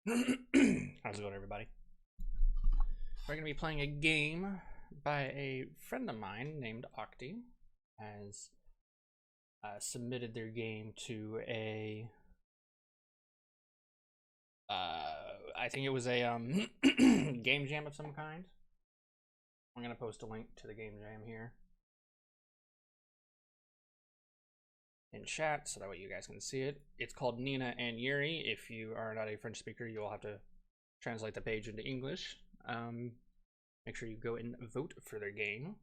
How's it going, everybody? We're going to be playing a game by a friend of mine named Octi. Has submitted their game to a I think it was a game jam of some kind. I'm going to post a link to the game jam here in chat so that way you guys can see it. It's called Nina and Yuri. If you are not a French speaker, you'll have to translate the page into English. Make sure you go and vote for their game.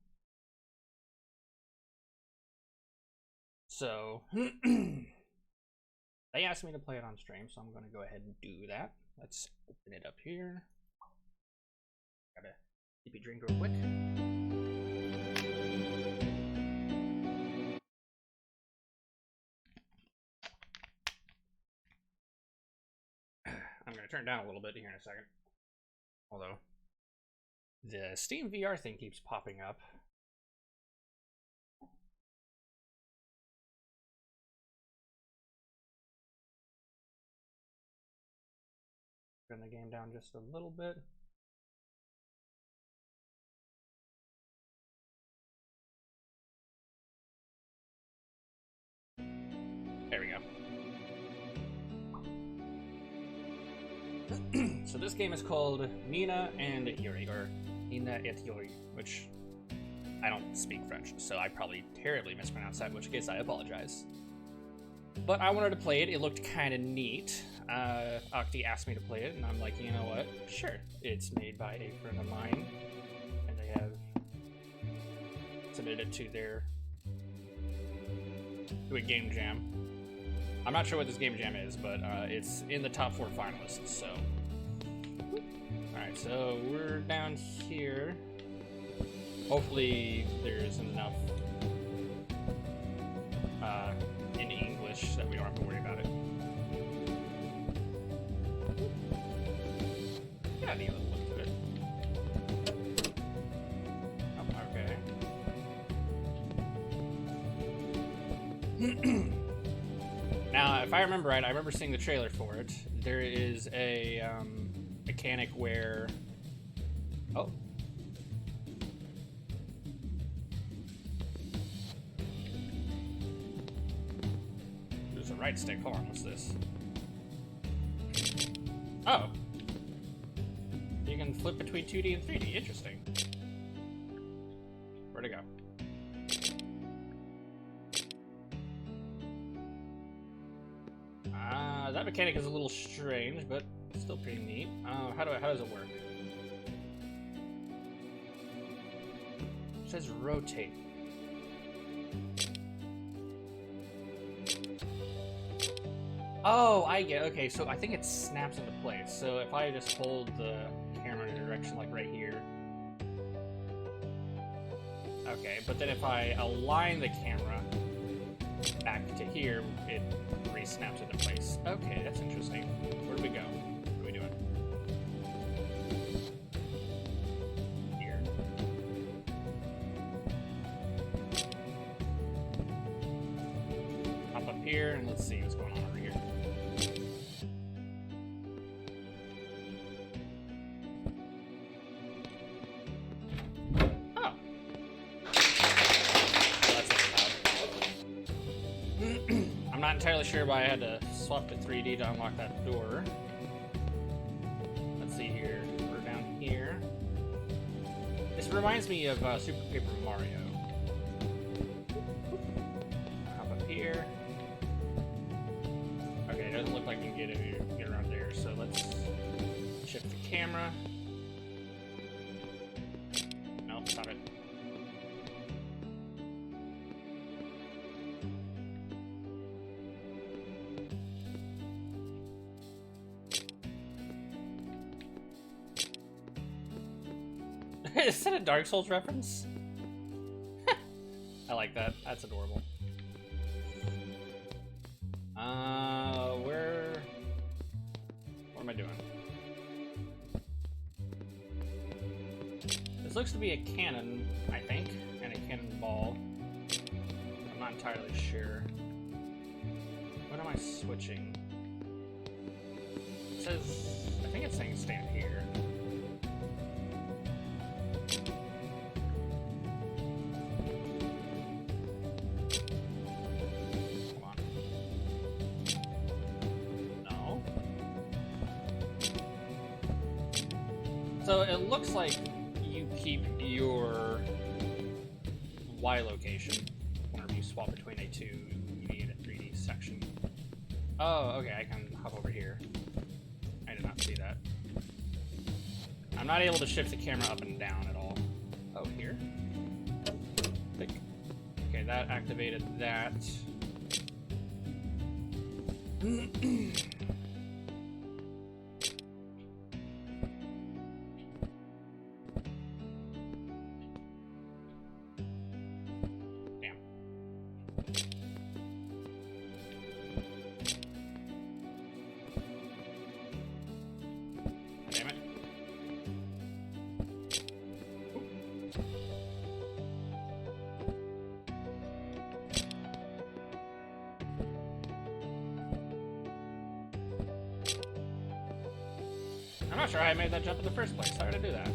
So they asked me to play it on stream, so I'm going to go ahead and do that. Let's open it up here. Gotta keep a drink real quick. I'm going to turn it down a little bit here in a second. Although the Steam VR thing keeps popping up. Turn the game down just a little bit. There we go. So this game is called Nina and Yuri, or Nina et Yuri, which I don't speak French, so I probably terribly mispronounced that, in which case I apologize. But I wanted to play it. It looked kind of neat. Octi asked me to play it, and I'm like, you know what? Sure. It's made by a friend of mine, and they have submitted it to a game jam. I'm not sure what this game jam is, but it's in the top 4 finalists, so. Alright, so we're down here. Hopefully there's enough in English that we don't have to worry about it. Yeah, the other look to it. Oh, okay. Now, if I remember right, I remember seeing the trailer for it. There is a mechanic where... Oh. There's a right stick. Hold on, what's this? Oh. You can flip between 2D and 3D. Interesting. Where'd it go? That mechanic is a little strange, but still pretty neat. How does it work? It says rotate. Oh, I get. Okay, so I think it snaps into place. So if I just hold the camera in a direction like right here. Okay, but then if I align the camera back to here, it re-snaps into place. Okay, that's interesting. Where do we go? What are we doing? Here. Hop up here, and let's see what's going on over here. Not entirely sure why I had to swap to 3D to unlock that door. Let's see here. We're down here. This reminds me of Super Paper Mario. Hop up here. Okay, it doesn't look like you can get around there, so let's shift the camera. Nope, stop it. Is that a Dark Souls reference? I like that. That's adorable. What am I doing? This looks to be a cannon, I think, and a cannonball. I'm not entirely sure. What am I switching? It says think it's saying stand here. Hold on. No. So it looks like you keep your Y location whenever you swap between a 2D and a 3D section. Oh, okay, I can hop over here. I did not see that. I'm not able to shift the camera up and down at all. Oh, here? Click. Okay, that activated that. I'm not sure how I made that jump in the first place. How did I do that?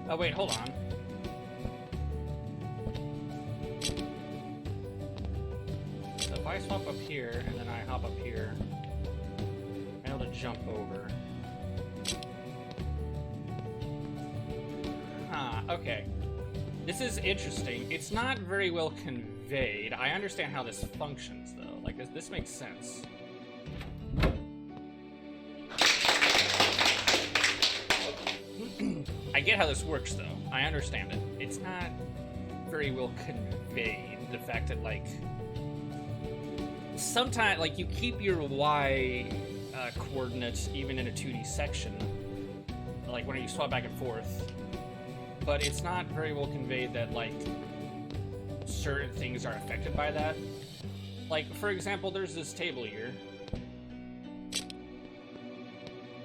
Oh, wait, hold on. So if I swap up here, and then I hop up here, I'm able to jump over. Huh, okay. This is interesting. It's not very well conveyed. I understand how this functions, though. Like, this makes sense. I get how this works, though. I understand it. It's not very well conveyed, the fact that, like, sometimes, like, you keep your Y coordinates even in a 2D section, like, when you swap back and forth, but it's not very well conveyed that, like, certain things are affected by that. Like, for example, there's this table here,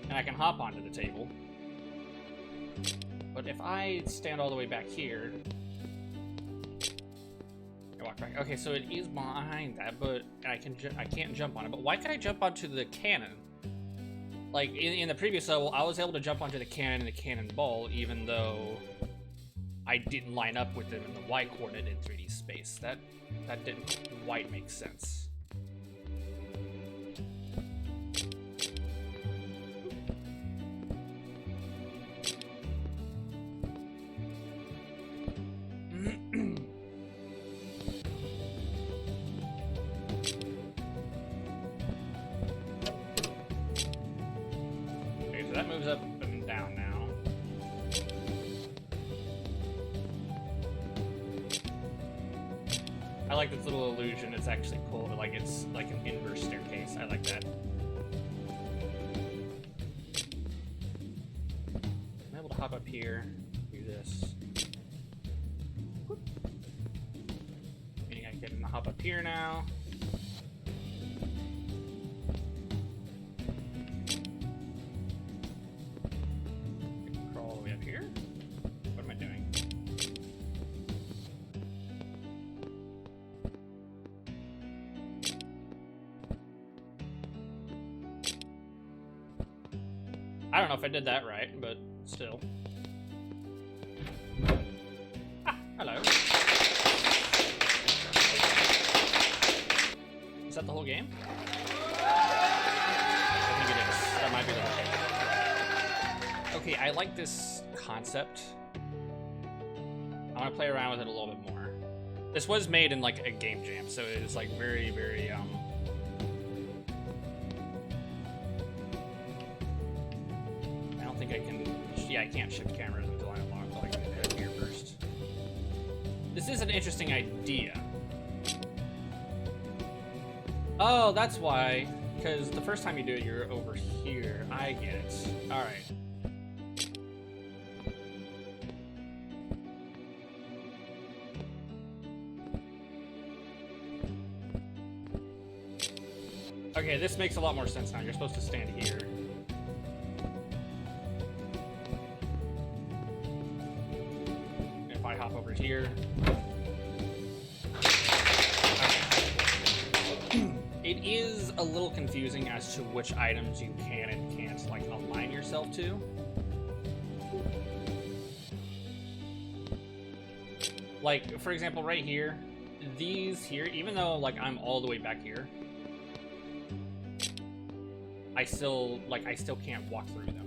and I can hop onto the table. But if I stand all the way back here, I walk back. Okay, so it is behind that, but I can't jump on it. But why can I jump onto the cannon? Like in the previous level, I was able to jump onto the cannon and the cannonball, even though I didn't line up with them in the Y coordinate in 3D space. That didn't quite make sense. That moves up and down now. I like this little illusion. It's actually pulled, like it's like an inverse staircase. I like that. I'm able to hop up here, do this. Whoop. Meaning I can hop up here now. I don't know if I did that right, but still. Ah, hello. Is that the whole game? I think it is. That might be the whole game. Okay, I like this concept. I want to play around with it a little bit more. This was made in like a game jam, so it is like very, very I can't shift cameras until I unlock, so I can head here first. This is an interesting idea. Oh, that's why. Because the first time you do it, you're over here. I get it. Alright. Okay, this makes a lot more sense now. You're supposed to stand here. I hop over here. Okay. It is a little confusing as to which items you can and can't like align yourself to. Like, for example, right here, these here, even though like I'm all the way back here, I still can't walk through them.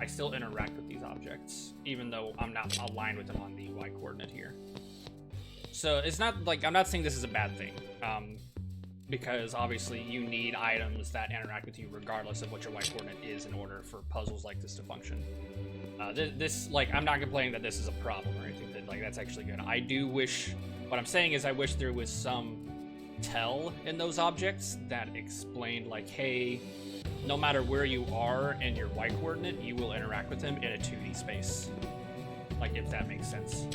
I still interact with these objects, even though I'm not aligned with them on the Y coordinate here. So it's not like, I'm not saying this is a bad thing, because obviously you need items that interact with you regardless of what your Y coordinate is in order for puzzles like this to function. This, like, I'm not complaining that this is a problem or anything, that, like, that's actually good. I do wish, what I'm saying is I wish there was some tell in those objects that explained, like, hey, no matter where you are and your Y coordinate, you will interact with them in a 2D space. Like, if that makes sense.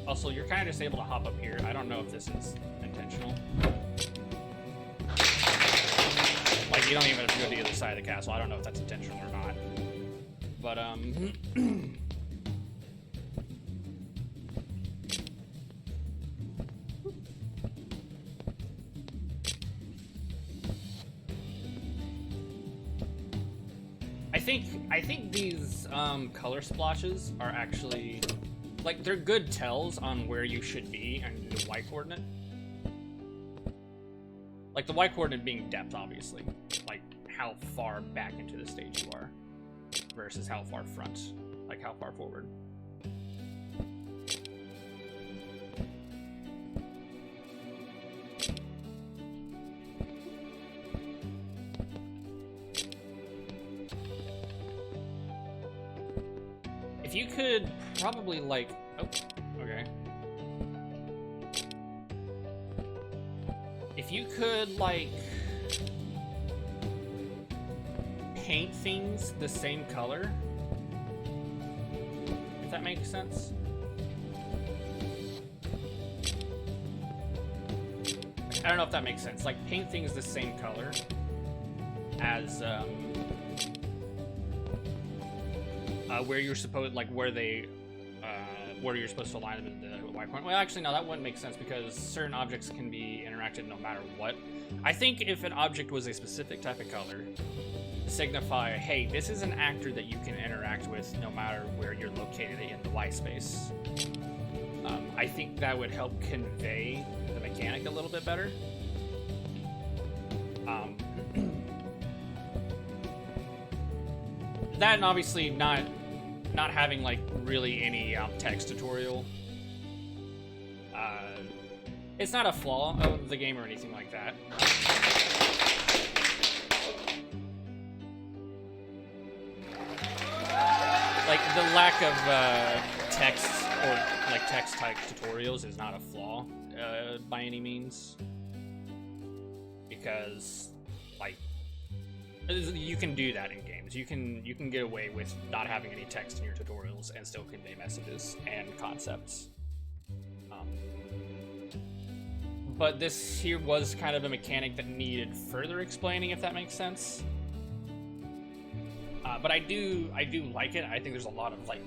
Also, you're kind of just able to hop up here. I don't know if this is intentional. Like, you don't even have to go to the other side of the castle. I don't know if that's intentional or not. But, I think these color splotches are actually, like, they're good tells on where you should be and the Y coordinate. Like, the Y coordinate being depth, obviously. Like, how far back into the stage you are versus how far front, like how far forward. If you could probably, like, oh, okay. If you could, like, paint things the same color, if that makes sense. I don't know if that makes sense. Like, paint things the same color as, where you're supposed, like, where they, where you're supposed to align them in the Y point. Well, actually, no, that wouldn't make sense because certain objects can be interacted no matter what. I think if an object was a specific type of color, signify, hey, this is an actor that you can interact with no matter where you're located in the Y space. I think that would help convey the mechanic a little bit better. That, and obviously not having, like, really any text tutorial. It's not a flaw of the game or anything like that. Like, the lack of text or, like, text type tutorials is not a flaw by any means, because, like, you can do that in games. You can get away with not having any text in your tutorials and still convey messages and concepts. But this here was kind of a mechanic that needed further explaining, if that makes sense. But I do like it. I think there's a lot of, like,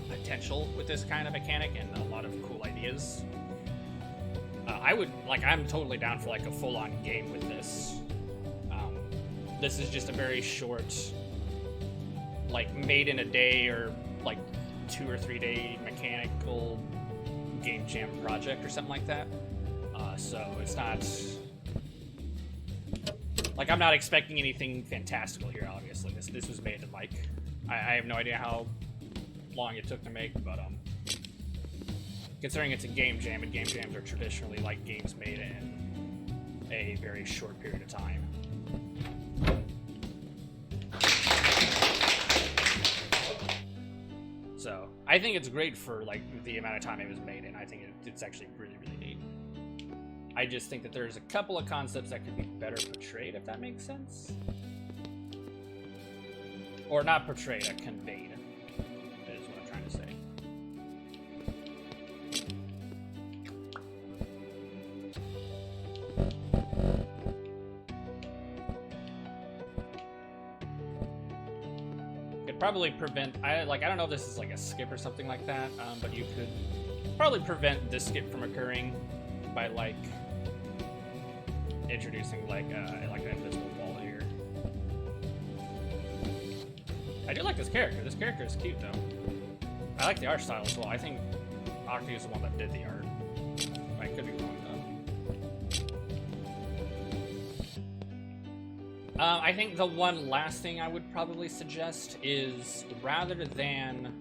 potential with this kind of mechanic and a lot of cool ideas. I'm totally down for, like, a full-on game with this. This is just a very short, like, made in a day or, like, 2 or 3 day mechanical game jam project or something like that. So it's not, like, I'm not expecting anything fantastical here, obviously. This was made in, like, I have no idea how long it took to make, but, considering it's a game jam, and game jams are traditionally, like, games made in a very short period of time. So, I think it's great for, like, the amount of time it was made in. I think it's actually really, really neat. I just think that there's a couple of concepts that could be better portrayed, if that makes sense. Or not portrayed, conveyed, is what I'm trying to say. probably prevent, I don't know if this is like a skip or something like that, but you could probably prevent this skip from occurring by like introducing like an invisible wall here. I do like this character. This character is cute though. I like the art style as well. I think Octi is the one that did the art. I could be wrong though. I think the one last thing I would probably suggest is, rather than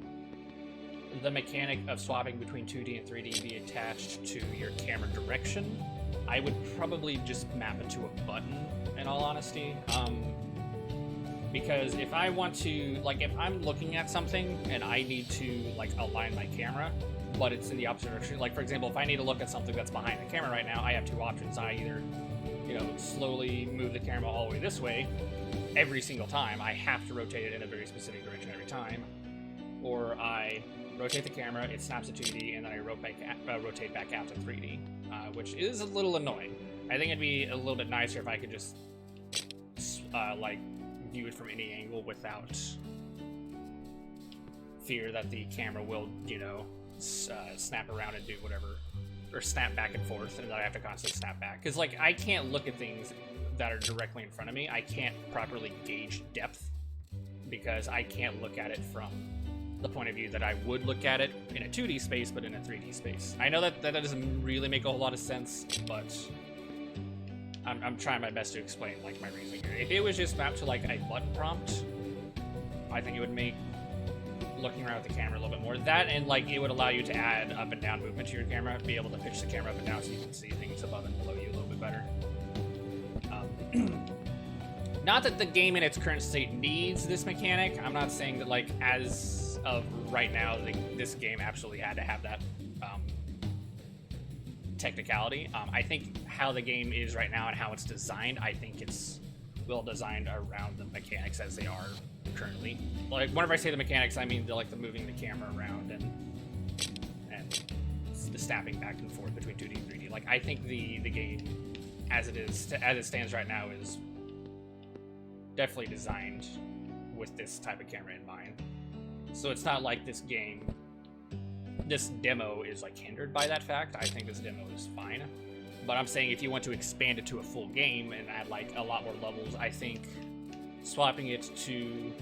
the mechanic of swapping between 2D and 3D be attached to your camera direction, I would probably just map it to a button, in all honesty. Because if I want to, like, if I'm looking at something and I need to, like, align my camera, but it's in the opposite direction, like, for example, if I need to look at something that's behind the camera right now, I have two options. I either, you know, slowly move the camera all the way this way every single time. I have to rotate it in a very specific direction every time. Or I rotate the camera, it snaps to 2D, and then I rotate back out to 3D, which is a little annoying. I think it'd be a little bit nicer if I could just, like, view it from any angle without fear that the camera will, you know, snap around and do whatever, or snap back and forth, and then I have to constantly snap back. Because, like, I can't look at things that are directly in front of me. I can't properly gauge depth because I can't look at it from the point of view that I would look at it in a 2D space, but in a 3D space. I know that doesn't really make a whole lot of sense, but I'm trying my best to explain, like, my reasoning here. If it was just mapped to, like, a button prompt, I think it would make looking around with the camera a little bit more. That, and, like, it would allow you to add up and down movement to your camera, be able to pitch the camera up and down so you can see things above and below you a little bit better. Not that the game in its current state needs this mechanic. I'm not saying that, like, as of right now, this game absolutely had to have that technicality. I think how the game is right now and how it's designed, I think it's well designed around the mechanics as they are currently. Like, whenever I say the mechanics, I mean the moving the camera around and the snapping back and forth between 2D and 3D. Like, I think the game as it stands right now is definitely designed with this type of camera in mind. So it's not like this demo is, like, hindered by that fact. I think this demo is fine. But I'm saying if you want to expand it to a full game and add, like, a lot more levels, I think swapping it to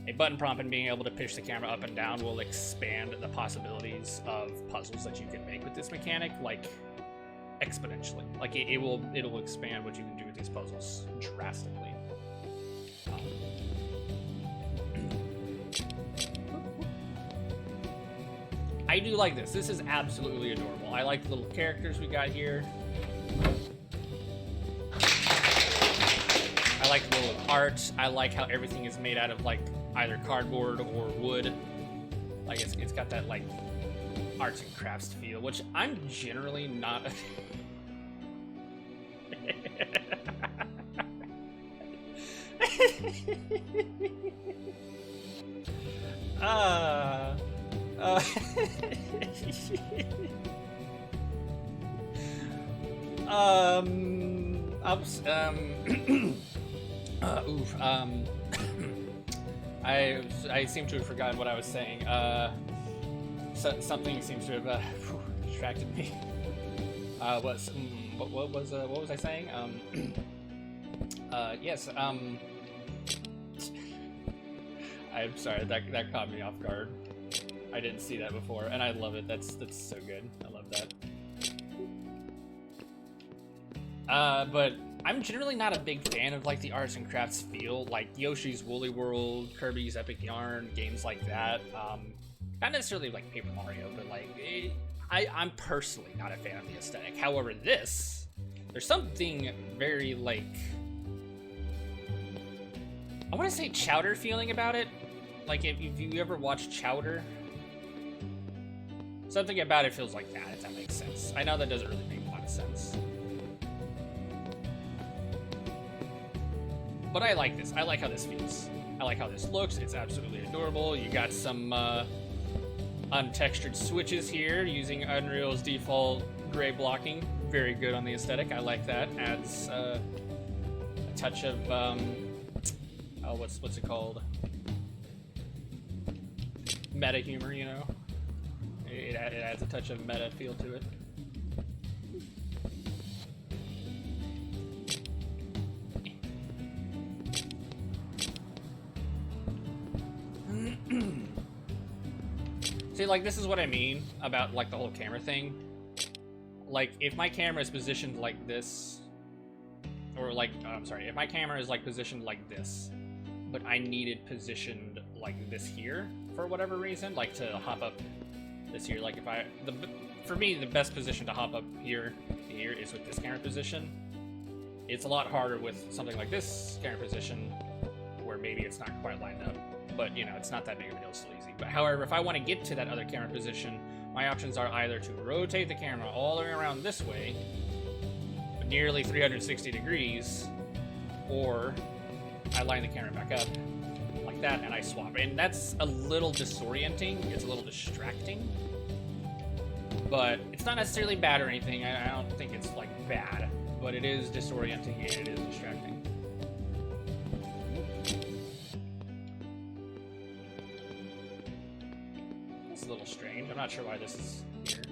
a button prompt and being able to pitch the camera up and down will expand the possibilities of puzzles that you can make with this mechanic, like, exponentially. Like, it'll expand what you can do with these puzzles drastically. I do like this. This is absolutely adorable. I like the little characters we got here. I like the little art. I like how everything is made out of, like, either cardboard or wood. Like, it's got that, like, arts and crafts feel, which I'm generally not I seem to have forgotten what I was saying. Something seems to have distracted me. What was I saying? Yes. I'm sorry, that caught me off guard. I didn't see that before, and I love it. That's so good. I love that. But I'm generally not a big fan of, like, the arts and crafts feel, like Yoshi's Woolly World, Kirby's Epic Yarn, games like that. Not necessarily like Paper Mario, but, like, I'm personally not a fan of the aesthetic. However, there's something very, like, I want to say Chowder feeling about it. Like, if you ever watched Chowder, something about it feels like that, if that makes sense. I know that doesn't really make a lot of sense. But I like this. I like how this feels. I like how this looks. It's absolutely adorable. You got some untextured switches here using Unreal's default gray blocking. Very good on the aesthetic. I like that. Adds a touch of what's it called? meta humor, you know? It adds a touch of meta feel to it. See, like, this is what I mean about, like, the whole camera thing. Like, if my camera is positioned like this, or, like, I'm sorry, if my camera is, like, positioned like this, but I need it positioned like this here, for whatever reason, like, to hop up this here, like, for me, the best position to hop up here to here is with this camera position. It's a lot harder with something like this camera position, where maybe it's not quite lined up. But, you know, it's not that big of a deal, it's still easy. But however, if I want to get to that other camera position, my options are either to rotate the camera all the way around this way, nearly 360 degrees, or I line the camera back up like that and I swap. And that's a little disorienting, it's a little distracting, but it's not necessarily bad or anything. I don't think it's, like, bad, but it is disorienting and it is distracting. A little strange. I'm not sure why this is here.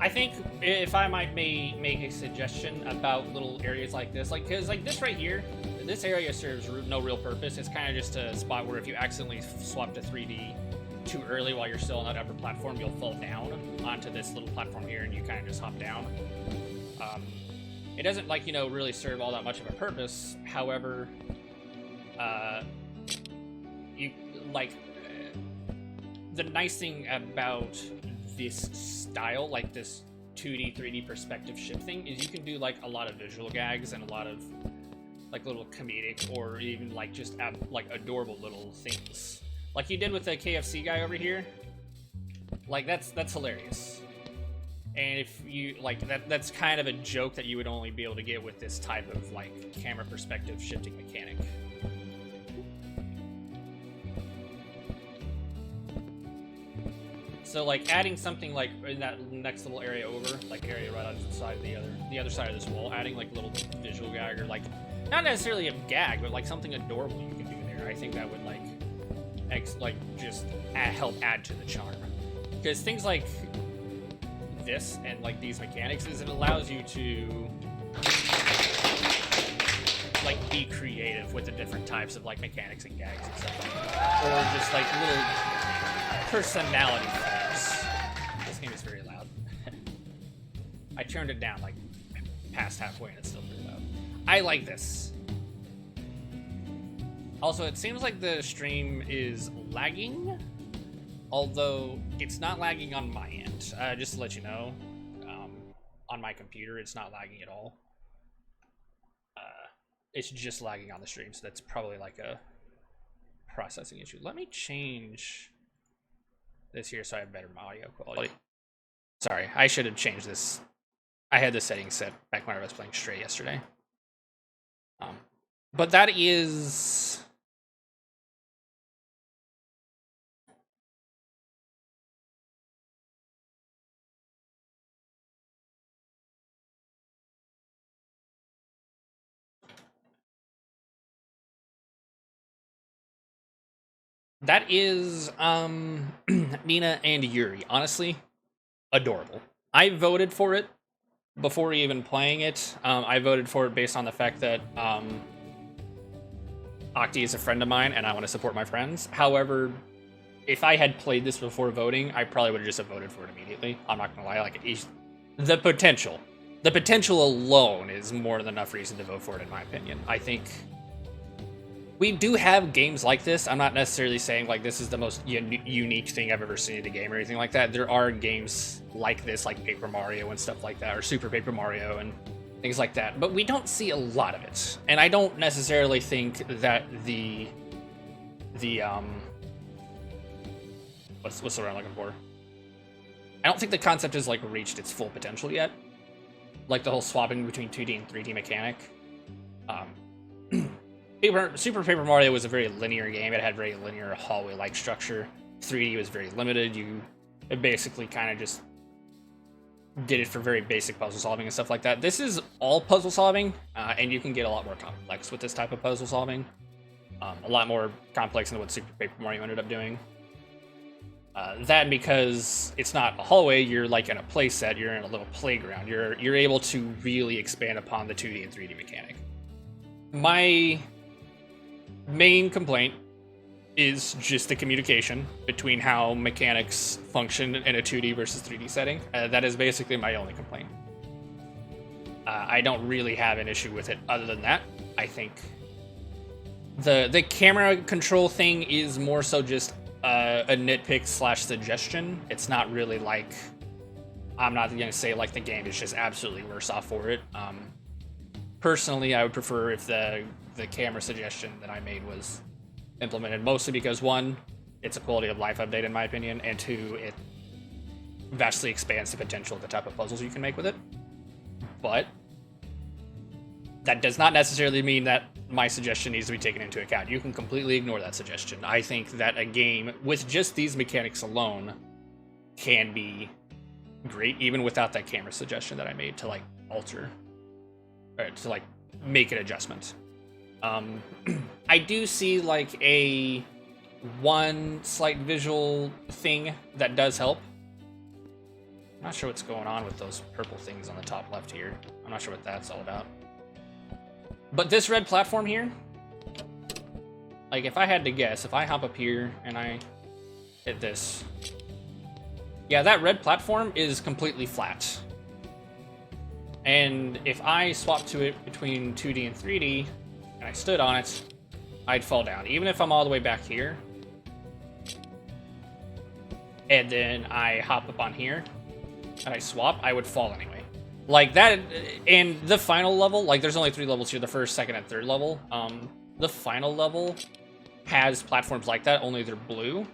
I think if I might make a suggestion about little areas like this, like, because, like, this right here, this area serves no real purpose. It's kind of just a spot where if you accidentally swap to 3D too early while you're still on that upper platform, you'll fall down onto this little platform here and you kind of just hop down. It doesn't, like, you know, really serve all that much of a purpose. However, the nice thing about this style, like this 2D, 3D perspective shifting, is you can do, like, a lot of visual gags and a lot of, like, little comedic or even, like, just like adorable little things, like you did with the KFC guy over here. Like, that's hilarious. And if you, like, that's kind of a joke that you would only be able to get with this type of, like, camera perspective shifting mechanic. So, like, adding something like in that next little area over, like area right on the side of the other side of this wall, adding, like, a little visual gag, or, like, not necessarily a gag, but, like, something adorable you can do there. I think that would, like just help add to the charm. Because things like this and, like, these mechanics is it allows you to, like, be creative with the different types of, like, mechanics and gags and stuff like that. Or just, like, little personality things. This game is very loud. I turned it down, like, past halfway and it's still pretty loud. I like this. Also, it seems like the stream is lagging, although it's not lagging on my end. Just to let you know, on my computer, it's not lagging at all. It's just lagging on the stream, so that's probably like a processing issue. Let me change this here so I have better audio quality. Sorry, I should have changed this. I had the settings set back when I was playing Stray yesterday. But that is... That is, Mina and Yuri. Honestly, adorable. I voted for it before even playing it. I voted for it based on the fact that, Octi is a friend of mine and I want to support my friends. However, if I had played this before voting, I probably would have just voted for it immediately. I'm not gonna lie, like, the potential alone is more than enough reason to vote for it, in my opinion. I think we do have games like this. I'm not necessarily saying, like, this is the most unique thing I've ever seen in a game or anything like that. There are games like this, like Paper Mario and stuff like that, or Super Paper Mario and things like that, but we don't see a lot of it. And I don't necessarily think that the what's the word I'm looking for? I don't think the concept has, like, reached its full potential yet. Like the whole swapping between 2D and 3D mechanic. Super Paper Mario was a very linear game. It had very linear hallway-like structure. 3D was very limited. It basically kind of just did it for very basic puzzle solving and stuff like that. This is all puzzle solving, and you can get a lot more complex with this type of puzzle solving. A lot more complex than what Super Paper Mario ended up doing. That because it's not a hallway, you're like in a play set, you're in a little playground. You're able to really expand upon the 2D and 3D mechanic. My main complaint is just the communication between how mechanics function in a 2D versus 3D setting. That is basically my only complaint. I don't really have an issue with it other than that. I think the camera control thing is more so just a nitpick / suggestion. It's not really like, I'm not going to say like the game is just absolutely worse off for it. Personally, I would prefer if the camera suggestion that I made was implemented, mostly because one, it's a quality of life update in my opinion, and two, it vastly expands the potential of the type of puzzles you can make with it. But that does not necessarily mean that my suggestion needs to be taken into account. You can completely ignore that suggestion. I think that a game with just these mechanics alone can be great, even without that camera suggestion that I made to like alter, or to like make an adjustment. I do see like one slight visual thing that does help. I'm not sure what's going on with those purple things on the top left here. I'm not sure what that's all about. But this red platform here, like if I had to guess, if I hop up here and I hit this, yeah, that red platform is completely flat. And if I swap to it between 2D and 3D, and I stood on it, I'd fall down. Even if I'm all the way back here, and then I hop up on here, and I swap, I would fall anyway. Like that, and the final level, like there's only 3 levels here, the first, second, and third level. The final level has platforms like that, only they're blue.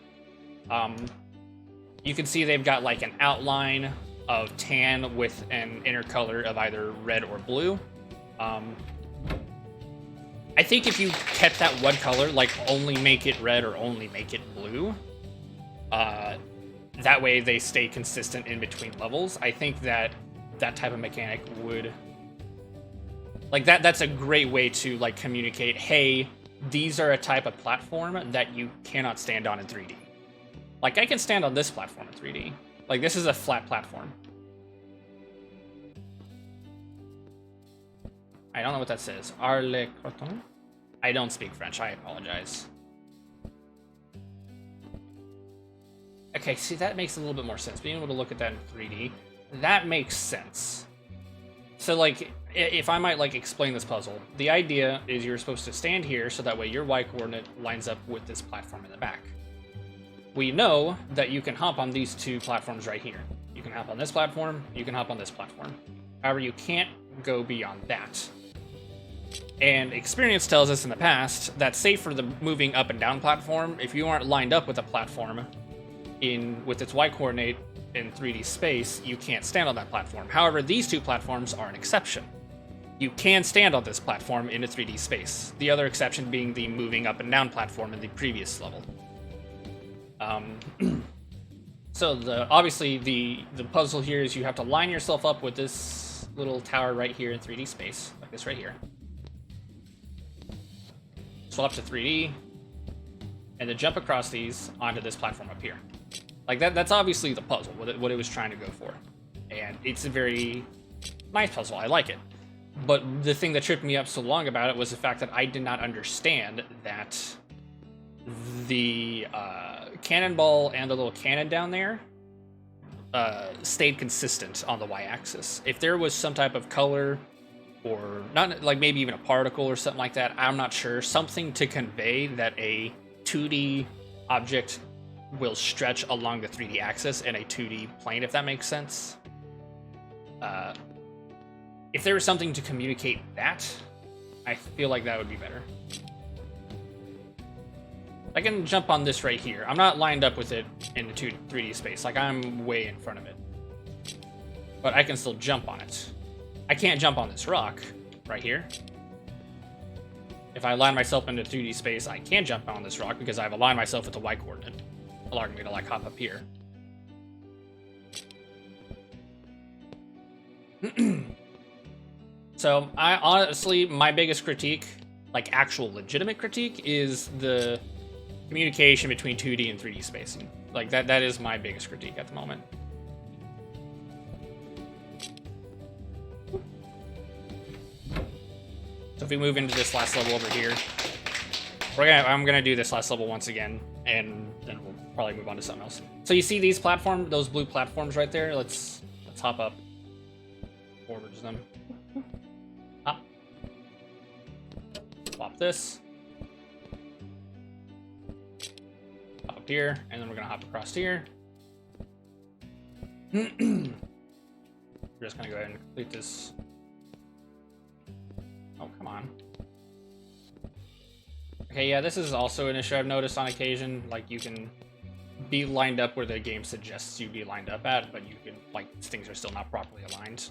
You can see they've got like an outline of tan with an inner color of either red or blue. I think if you kept that one color, like only make it red or only make it blue, that way they stay consistent in between levels. I think that type of mechanic would, like that's a great way to like communicate, hey, these are a type of platform that you cannot stand on in 3D. Like I can stand on this platform in 3D. Like this is a flat platform. I don't know what that says. Arle Croton? I don't speak French, I apologize. Okay, see, that makes a little bit more sense. Being able to look at that in 3D, that makes sense. So, like, if I might, like, explain this puzzle, the idea is you're supposed to stand here so that way your y-coordinate lines up with this platform in the back. We know that you can hop on these 2 platforms right here. You can hop on this platform, you can hop on this platform. However, you can't go beyond that. And experience tells us in the past that, say for the moving up and down platform, if you aren't lined up with a platform with its y-coordinate in 3D space, you can't stand on that platform. However, these 2 platforms are an exception. You can stand on this platform in a 3D space. The other exception being the moving up and down platform in the previous level. So obviously the puzzle here is you have to line yourself up with this little tower right here in 3D space, like this right here. Swap to 3D, and then jump across these onto this platform up here. Like that's obviously the puzzle, what it was trying to go for. And it's a very nice puzzle, I like it. But the thing that tripped me up so long about it was the fact that I did not understand that the cannonball and the little cannon down there stayed consistent on the y-axis. If there was some type of color, or not, like maybe even a particle or something like that, I'm not sure, something to convey that a 2D object will stretch along the 3D axis in a 2D plane, if that makes sense. If there was something to communicate that, I feel like that would be better. I can jump on this right here. I'm not lined up with it in the 3D space, like I'm way in front of it. But I can still jump on it. I can't jump on this rock right here. If I align myself into 3D space, I can jump on this rock because I've aligned myself with the y-coordinate, allowing me to like hop up here. So I honestly, my biggest critique, like actual legitimate critique, is the communication between 2D and 3D spacing. Like that is my biggest critique at the moment. So if we move into this last level over here, I'm gonna do this last level once again, and then we'll probably move on to something else. So you see these those blue platforms right there? Let's hop up towards them. Hop. Swap this. Hop up here, and then we're gonna hop across here. We're just gonna go ahead and complete this. Oh, come on. Okay, yeah, this is also an issue I've noticed on occasion. Like, you can be lined up where the game suggests you be lined up at, but you can, like, things are still not properly aligned.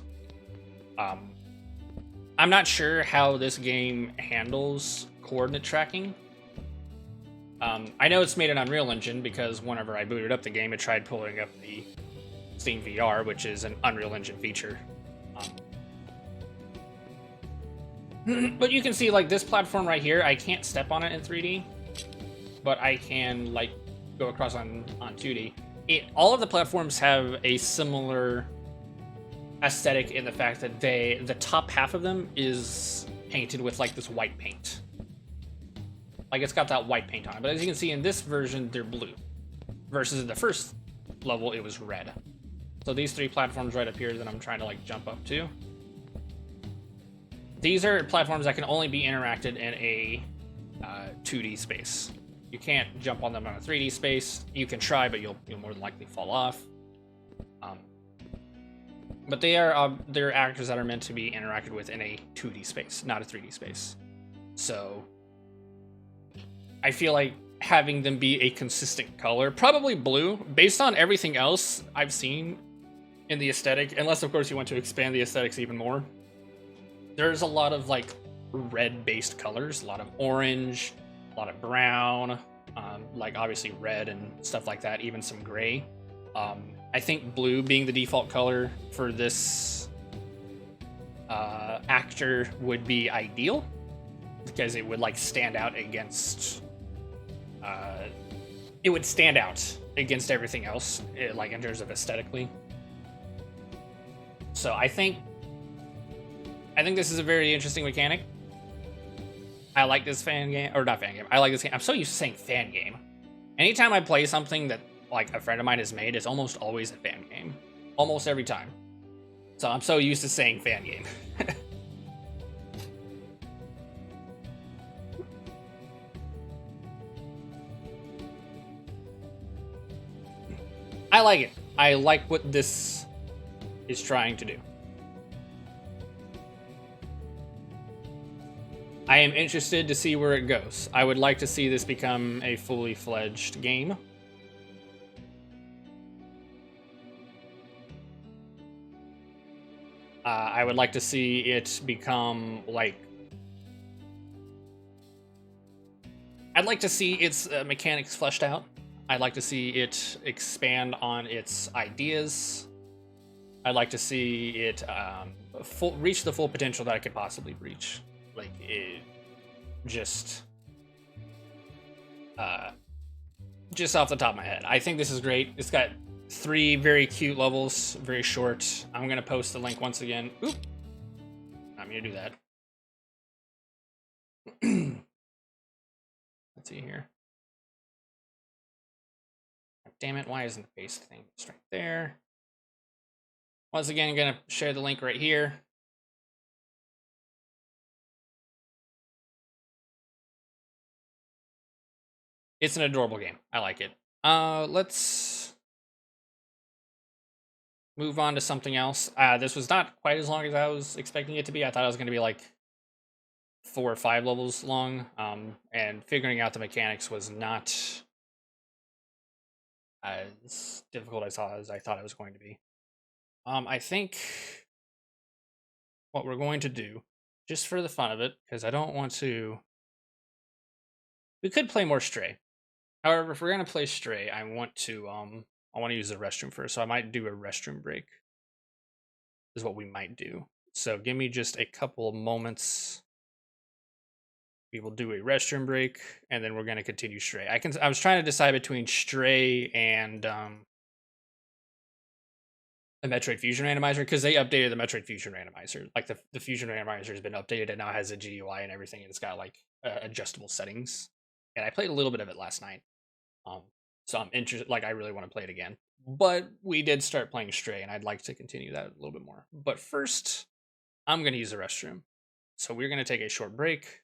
I'm not sure how this game handles coordinate tracking. I know it's made in Unreal Engine because whenever I booted up the game, it tried pulling up the Steam VR, which is an Unreal Engine feature. But you can see, like, this platform right here, I can't step on it in 3D, but I can, like, go across on 2D. All of the platforms have a similar aesthetic in the fact that the top half of them is painted with, like, this white paint. Like, it's got that white paint on it, but as you can see in this version, they're blue. Versus in the first level, it was red. So these three platforms right up here that I'm trying to, like, jump up to, these are platforms that can only be interacted in a 2D space. You can't jump on them in a 3D space. You can try, but you'll more than likely fall off. But they're actors that are meant to be interacted with in a 2D space, not a 3D space. So I feel like having them be a consistent color, probably blue, based on everything else I've seen in the aesthetic, unless of course you want to expand the aesthetics even more. There's a lot of, like, red-based colors, a lot of orange, a lot of brown, like obviously red and stuff like that, even some gray. I think blue being the default color for this actor would be ideal, because it would, like, stand out against it would stand out against everything else, like, in terms of aesthetically. So I think this is a very interesting mechanic. I like this fan game, or not fan game. I like this game. I'm so used to saying fan game. Anytime I play something that, like, a friend of mine has made, it's almost always a fan game. Almost every time. So I'm so used to saying fan game. I like it. I like what this is trying to do. I am interested to see where it goes. I would like to see this become a fully fledged game. I would like to see it become, like... I'd like to see its mechanics fleshed out. I'd like to see it expand on its ideas. I'd like to see it reach the full potential that it could possibly reach. Like, it just off the top of my head, I think this is great. It's got 3 very cute levels, very short. I'm gonna post the link once again. Oop, I'm gonna do that. Let's see here. Damn it, why isn't the paste thing just right there? Once again, I'm gonna share the link right here. It's an adorable game. I like it. Let's move on to something else. This was not quite as long as I was expecting it to be. I thought it was going to be like 4 or 5 levels long. And figuring out the mechanics was not as difficult as I thought it was going to be. I think what we're going to do, just for the fun of it, because I don't want to... We could play more Stray. However, if we're gonna play Stray, I want to use the restroom first, so I might do a restroom break. is what we might do. So give me just a couple of moments. We will do a restroom break, and then we're going to continue Stray. I was trying to decide between Stray and the Metroid Fusion Randomizer because they updated the Metroid Fusion Randomizer. Like the Fusion Randomizer has been updated and now has a GUI and everything, and it's got like adjustable settings. And I played a little bit of it last night, um, so I'm interested. Like I really want to play it again. But we did start playing Stray, and I'd like to continue that a little bit more. But first, I'm going to use the restroom. So we're going to take a short break.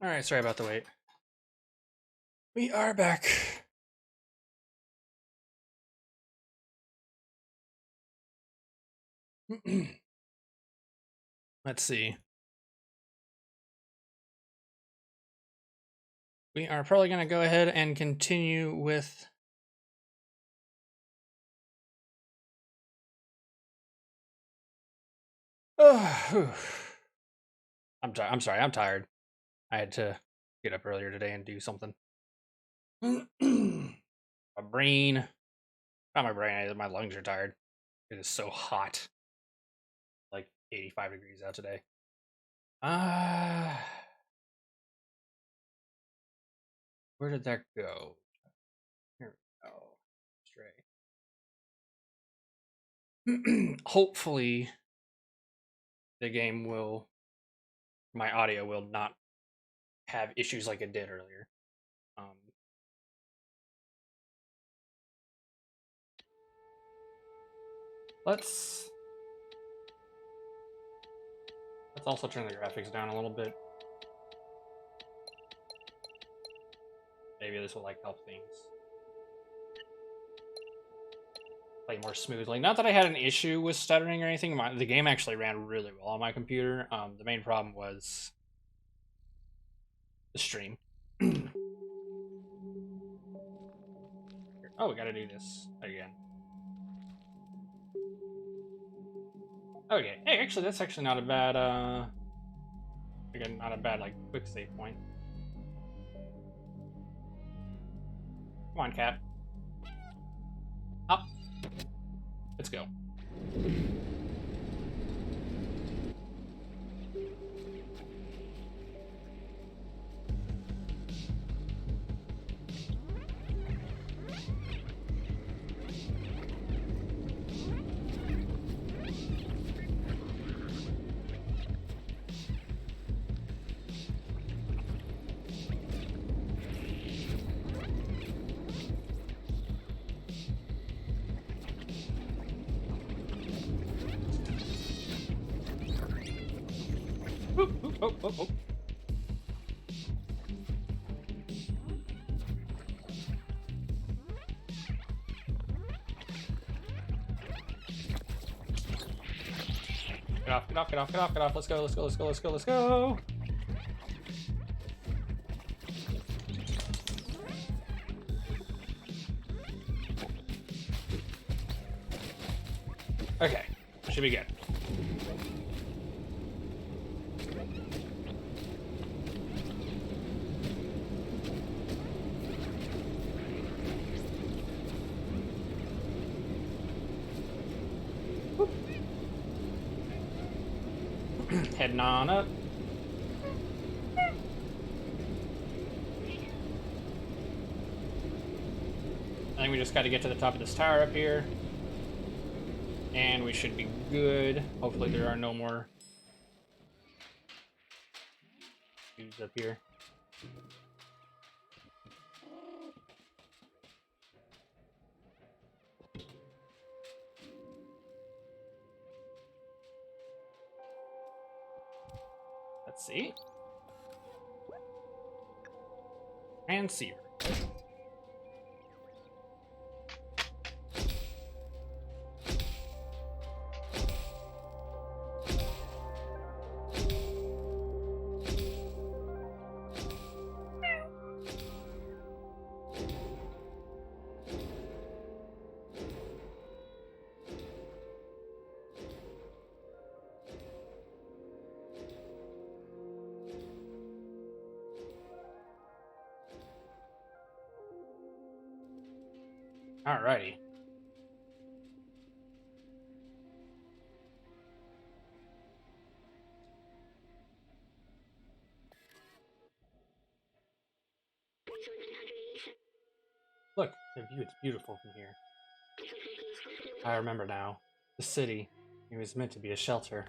Alright, sorry about the wait. We are back. Let's see. We are probably going to go ahead and continue with... I'm sorry, I'm tired. I had to get up earlier today and do something. My brain... Not my brain, my lungs are tired. It is so hot. Like 85 degrees out today. Where did that go? Here we go. Stray. Hopefully, the game will... My audio will not have issues like it did earlier. Let's also turn the graphics down a little bit. Maybe this will like help things play more smoothly. Not that I had an issue with stuttering or anything. The game actually ran really well on my computer. The main problem was the stream. Oh, we gotta do this again. Okay. Hey, actually, that's actually not a bad, again, not a bad, like, quick save point. Come on, cat. Up. Let's go. Oh. Get off, get off, get off, get off, get off. Let's go, let's go, let's go, let's go, let's go. Okay, should be good. Heading on up. I think we just got to get to the top of this tower up here. And we should be good. Hopefully there are no more dudes up here. Let's see. Transceiver. Alrighty. Look, the view, it's beautiful from here. I remember now. The city. It was meant to be a shelter.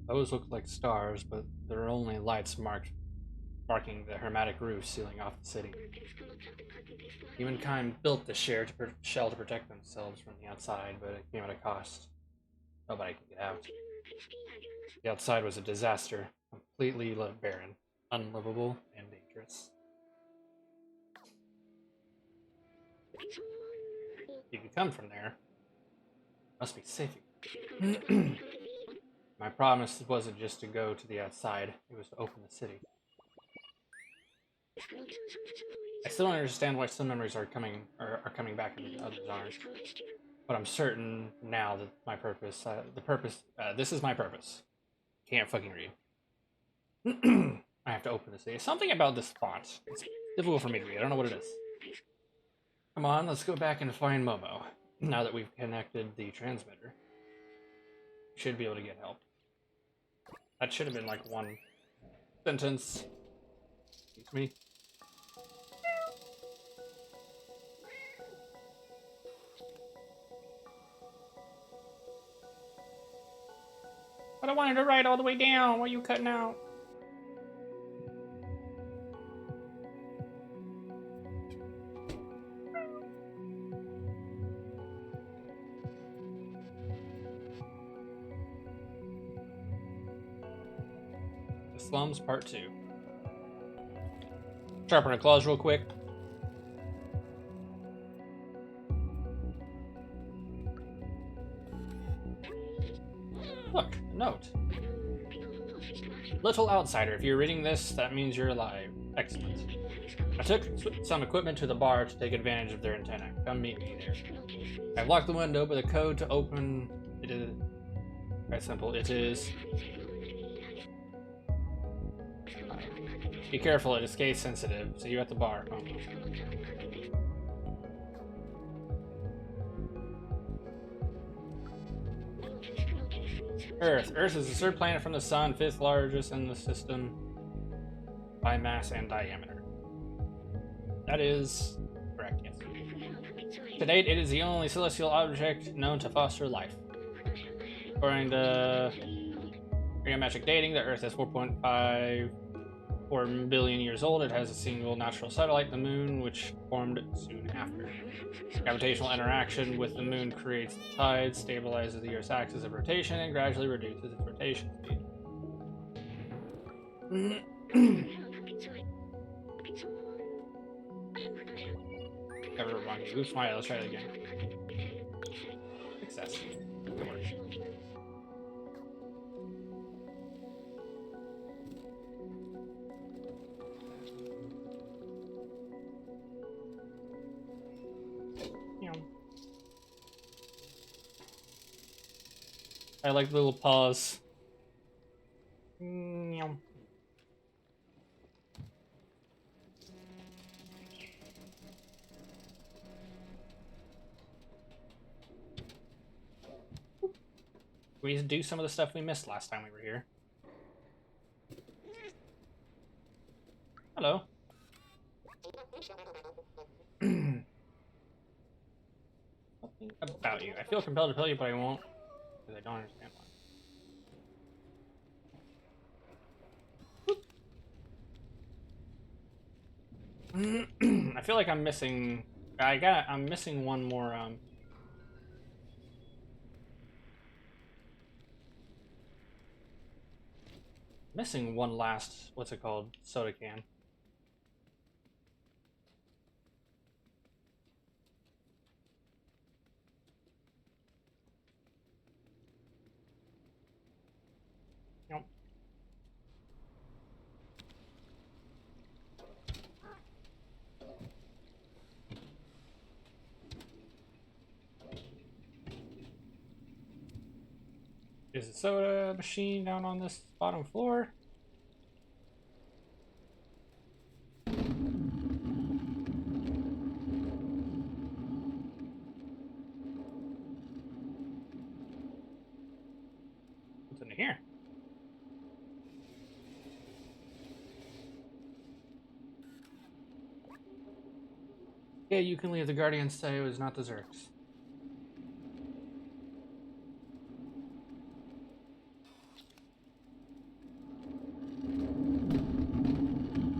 Those look like stars, but they're only lights marking the hermetic roof sealing off the city. Humankind built the shell to protect themselves from the outside, but it came at a cost. Nobody can get out. The outside was a disaster, completely barren, unlivable, and dangerous. You can come from there. Must be safe. My promise wasn't just to go to the outside, it was to open the city. I still don't understand why some memories are coming back and others aren't. But I'm certain now that my purpose, this is my purpose. Can't fucking read. I have to open the city. Something about this font. It's difficult for me to read. I don't know what it is. Come on, let's go back and find Momo. Now that we've connected the transmitter, should be able to get help. That should have been like one sentence. Excuse me. But I wanted to write all the way down. What are you cutting out? The Slums Part 2. Sharpen her claws real quick. Look, a note. Little outsider, if you're reading this, that means you're alive. Excellent. I took some equipment to the bar to take advantage of their antenna. Come meet me there. I've locked the window, but the code to open it is quite simple. It is... Be careful, it is case sensitive. See you at the bar. Oh. Earth. Earth is the third planet from the sun, fifth largest in the system by mass and diameter. That is correct, yes. To date, it is the only celestial object known to foster life. According to Geometric dating, the Earth is 4.54 billion years old. It has a single natural satellite, the Moon, which formed soon after. Gravitational interaction with the Moon creates the tides, stabilizes the Earth's axis of rotation, and gradually reduces its rotation speed. Never wrong. Oops, my. Let's try it again. Success. Good work. I like the little pause. We do some of the stuff we missed last time we were here. Hello. Something about you. I feel compelled to tell you, but I won't. Because I don't understand why. I feel like I'm missing... I'm missing one more, missing one last, what's it called, soda can. Nope. Is the soda machine down on this bottom floor? What's in here? Yeah, you can leave. The Guardians say it was not the Zerks.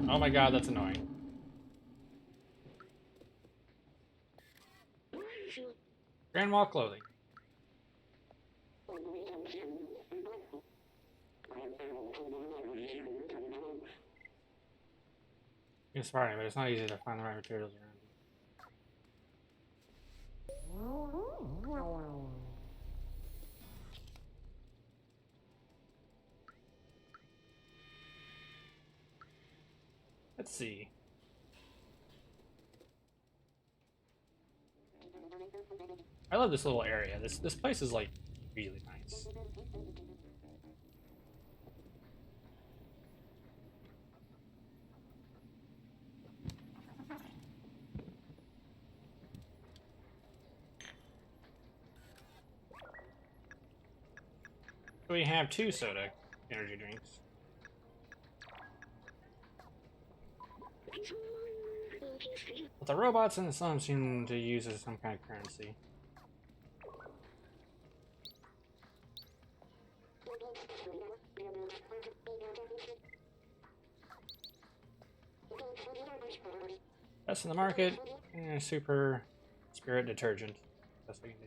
Oh my god, that's annoying. Grandma clothing. It's smart, but it's not easy to find the right materials around. Let's see. I love this little area. This place is like really nice. So we have 2 soda energy drinks. But the robots and some seem to use as some kind of currency. Best in the market, super spirit detergent. Best we can do.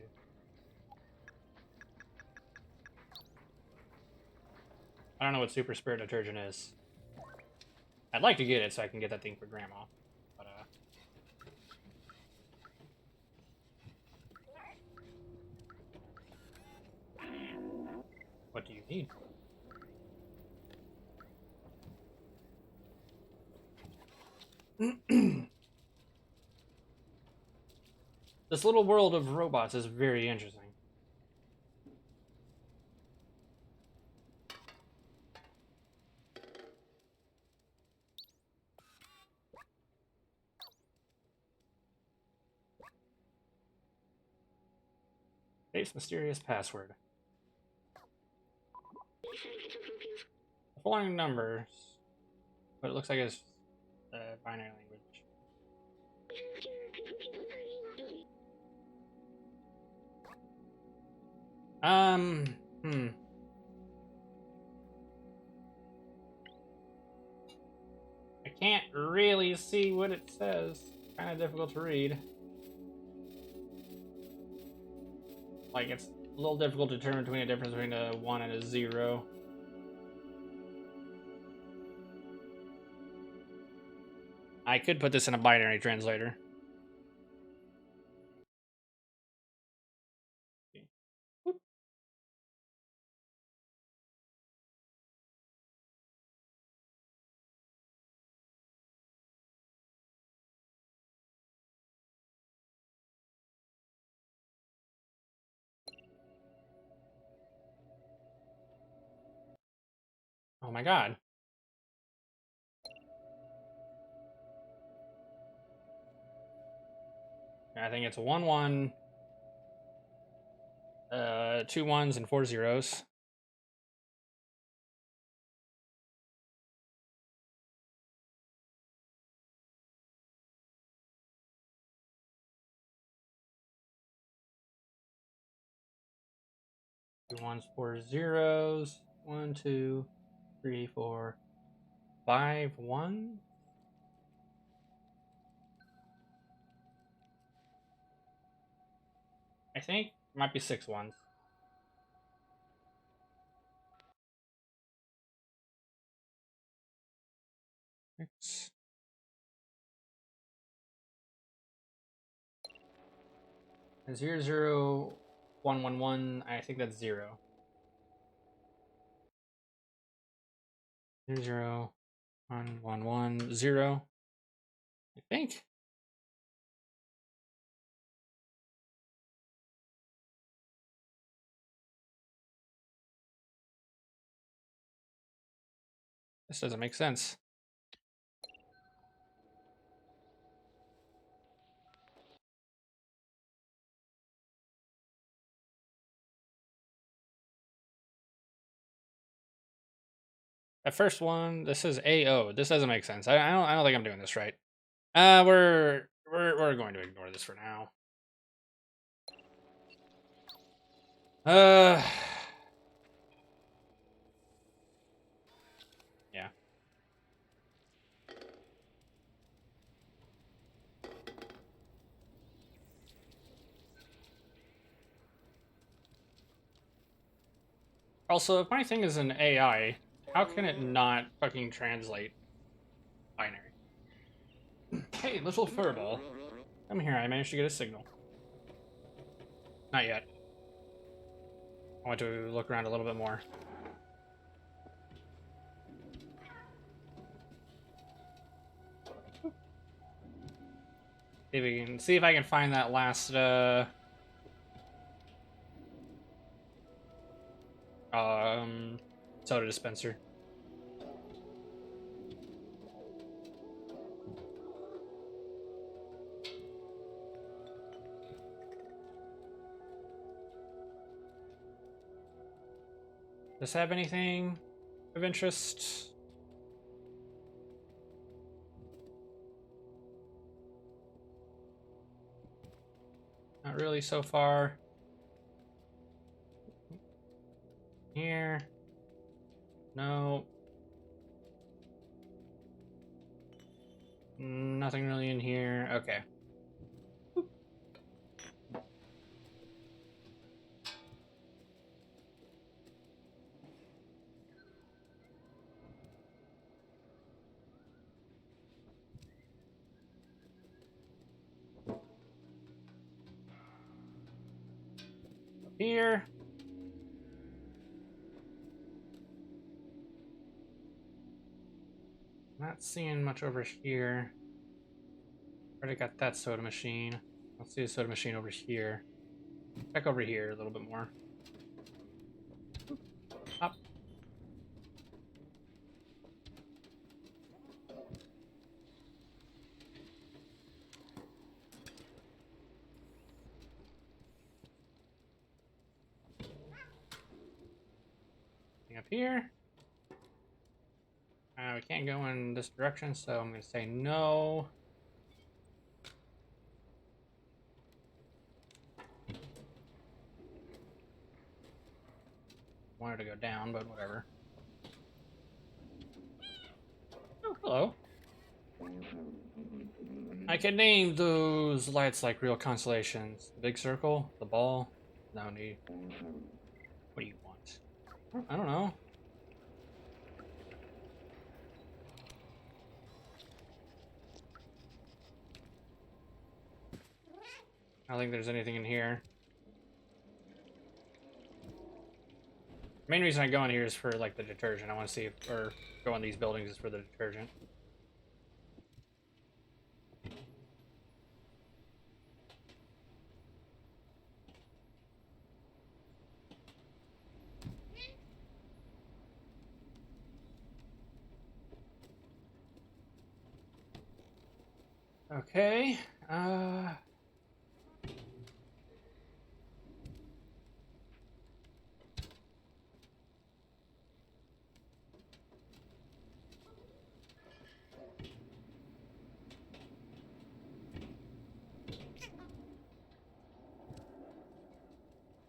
I don't know what super spirit detergent is. I'd like to get it so I can get that thing for grandma. But what do you need? This little world of robots is very interesting. Safe's mysterious password. The following numbers, but it looks like it's binary language. I can't really see what it says. Kind of difficult to read. Like, it's a little difficult to determine between a difference between a 1 and a 0. I could put this in a binary translator. Oh my god. I think it's 1 1, 2 1s, and 4 zeros. Two ones, 4 zeros. 1, 2, 3, 4, 5 1. I think it might be 6 1s. Six. And 0 0 1 1 1. I think that's 0. 0 0 1 1 1 0. I think. This doesn't make sense. That first one, this is AO. This doesn't make sense. I don't think I'm doing this right. We're going to ignore this for now. Yeah. Also, if my thing is an AI, How can it not fucking translate binary? Hey, little furball. Come here, I managed to get a signal. Not yet. I want to look around a little bit more. See if I can find that last soda dispenser. Does this have anything of interest? Not really so far. Here. No. Nothing really in here. Okay. Here. Not seeing much over here. Already got that soda machine. Let's see the soda machine over here. Check over here a little bit more. Up. Up here. We can't go in this direction, so I'm going to say no. Wanted to go down, but whatever. Oh, hello. I can name those lights like real constellations. The big circle, the ball, no need. What do you want? I don't know. I don't think there's anything in here. The main reason I go in here is for like the detergent. I want to see if, or go in these buildings is for the detergent. Okay.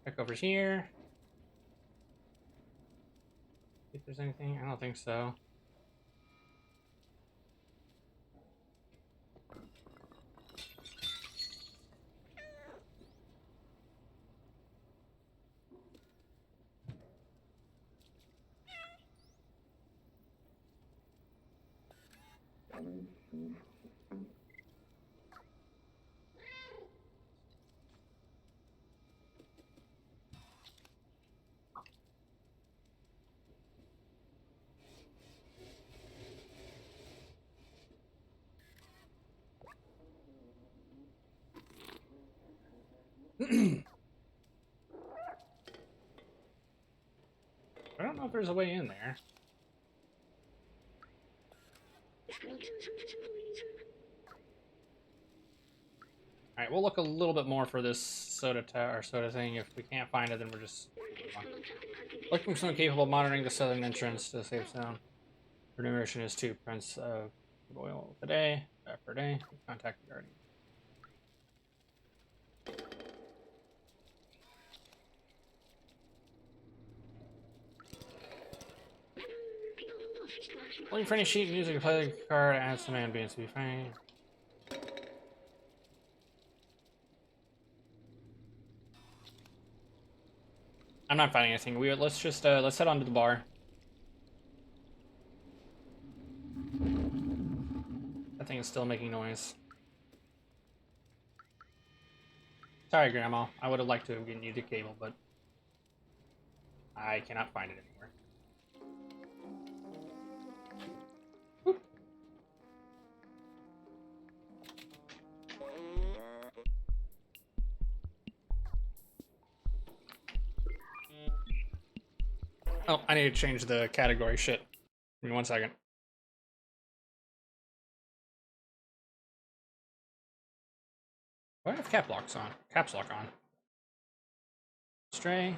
Check over here. See if there's anything. I don't think so. I don't know if there's a way in there. Alright, we'll look a little bit more for this soda thing. If we can't find it, then we're just looking for someone capable of monitoring the southern entrance to the safe zone. Remuneration is 2 prints of oil per day. Contact the guardian. Looking for any sheet music to play the card, add some ambience to be fine. I'm not finding anything weird. Let's just let's head on to the bar. thing is still making noise. Sorry, Grandma. I would have liked to have given you the cable, but I cannot find it anywhere. Whoop. Oh, I need to change the category shit. Give me 1 second. Why do I have caps lock on? Stray.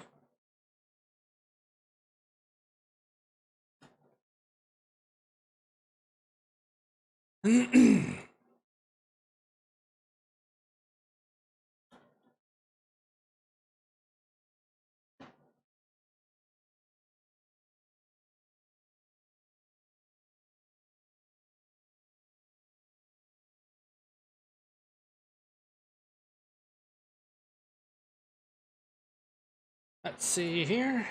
Let's see here.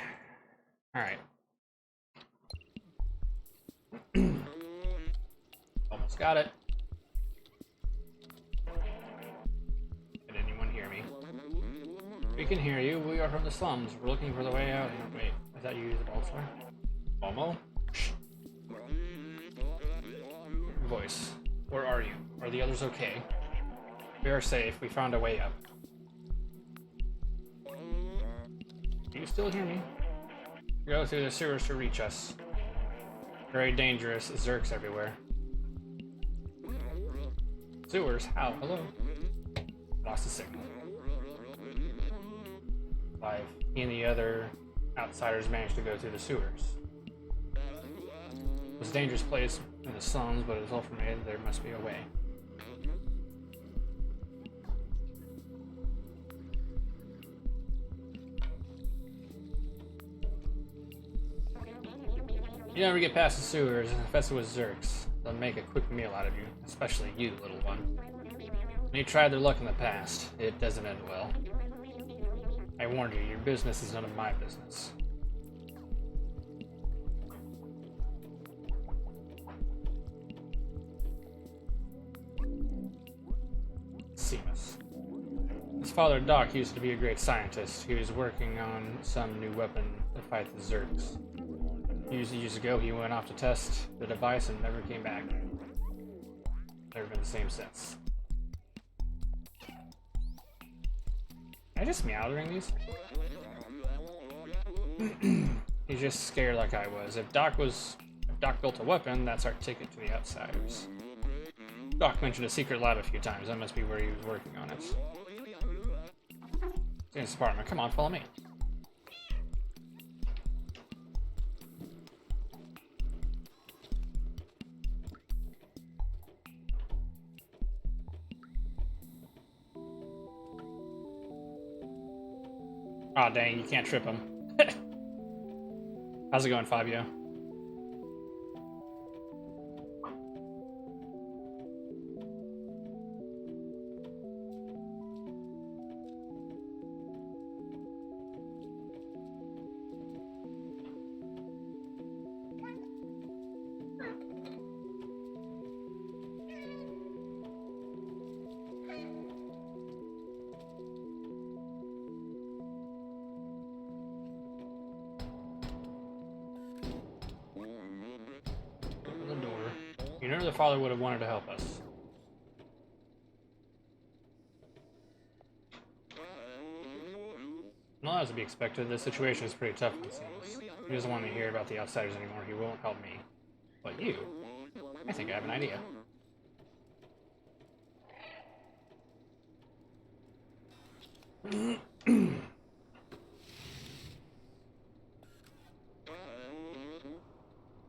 All right. Almost got it. Can anyone hear me? We can hear you. We are from the slums. We're looking for the way out. Wait, is that you use the Baltar? Momo? Voice. Where are you? Are the others okay? We are safe. We found a way up. Can you still hear me? Go through the sewers to reach us. Very dangerous. Zerks everywhere. Sewers? How? Hello? Lost the signal. 5. He and the other outsiders managed to go through the sewers. It was a dangerous place in the slums, but it was all for me. There must be a way. You never get past the sewers, infested with Zerks. They'll make a quick meal out of you, especially you, little one. When you tried their luck in the past, it doesn't end well. I warned you, your business is none of my business. Seamus. His father, Doc, used to be a great scientist. He was working on some new weapon to fight the Zerks. Years ago, he went off to test the device and never came back. Never been the same since. Can I just meow during these? He's just scared like I was. If Doc built a weapon, that's our ticket to the outsiders. Doc mentioned a secret lab a few times. That must be where he was working on it. It's in his apartment. Come on, follow me. Aw, oh, dang, you can't trip him. How's it going, Fabio? You know the father would have wanted to help us. Well, as to be expected, the situation is pretty tough, it seems. He doesn't want to hear about the outsiders anymore. He won't help me. But you, I think I have an idea.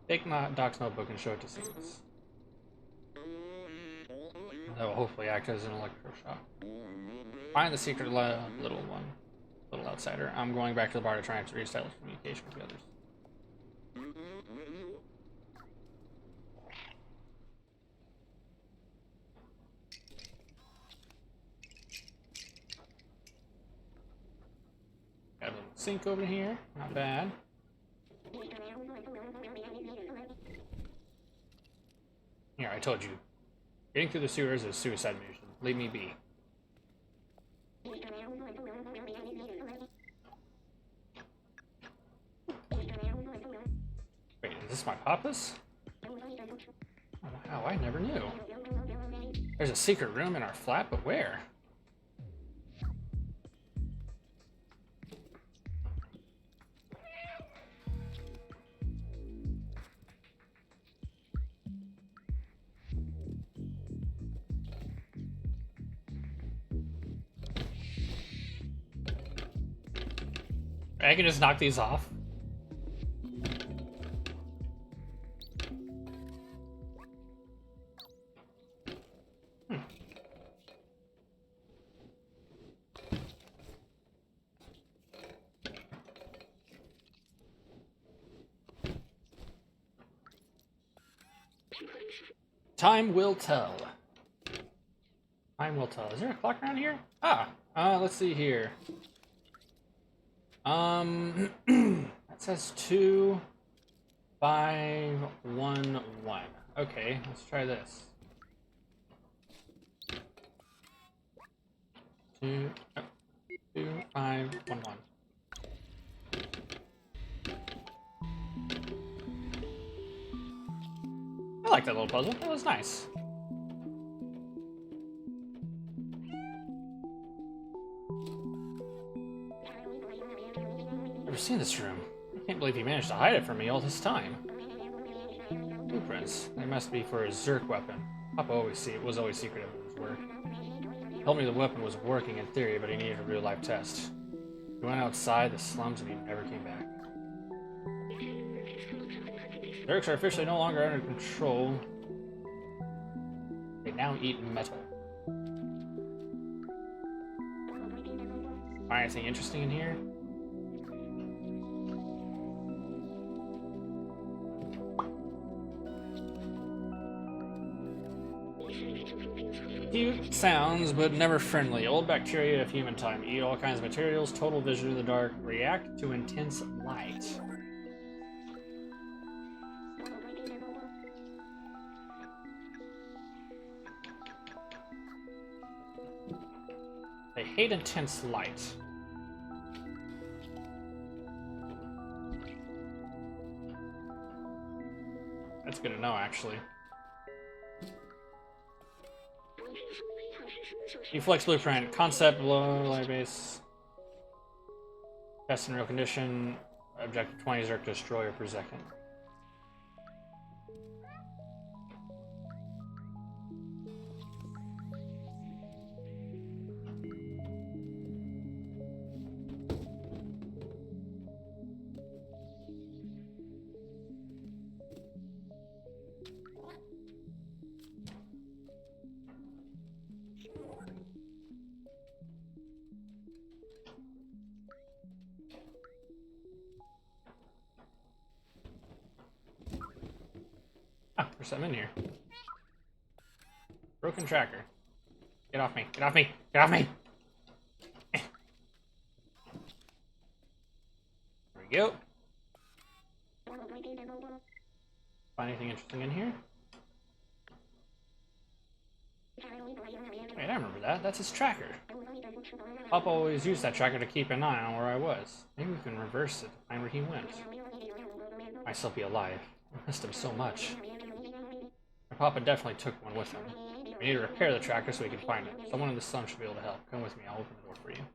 Take Doc's notebook and show it to Seamus. That will hopefully act as an electroshock. Find the secret little outsider. I'm going back to the bar to try and reestablish communication with the others. Got a little sink over here. Not bad. Here, I told you. Getting through the sewers is a suicide mission. Leave me be. Wait, is this my papa's? Oh, wow, I never knew. There's a secret room in our flat, but where? I can just knock these off. Time will tell. Time will tell. Is there a clock around here? Ah, let's see here. That says 2, 5, 1, 1. Okay, let's try this. 2, 5, 1, 1. I like that little puzzle. That was nice. Never seen this room. I can't believe he managed to hide it from me all this time. Blueprints. They must be for a Zerk weapon. Papa was always secretive in his work. He told me the weapon was working in theory, but he needed a real-life test. He went outside the slums and he never came back. Zerks are officially no longer under control. They now eat metal. Find anything interesting in here? Cute sounds, but never friendly. Old bacteria of human time. Eat all kinds of materials. Total vision in the dark. React to intense light. They hate intense light. That's good to know, actually. Uflex blueprint. Concept, below light base. Test in real condition. Objective 20 Zerk destroyer per second. There's something in here. Broken tracker. Get off me. Get off me. Get off me. There we go. Find anything interesting in here? Wait, I remember that. That's his tracker. Papa always used that tracker to keep an eye on where I was. Maybe we can reverse it to find where he went. I'd still be alive. I missed him so much. My papa definitely took one with him. We need to repair the tracker so we can find it. Someone in the slum should be able to help. Come with me, I'll open the door for you.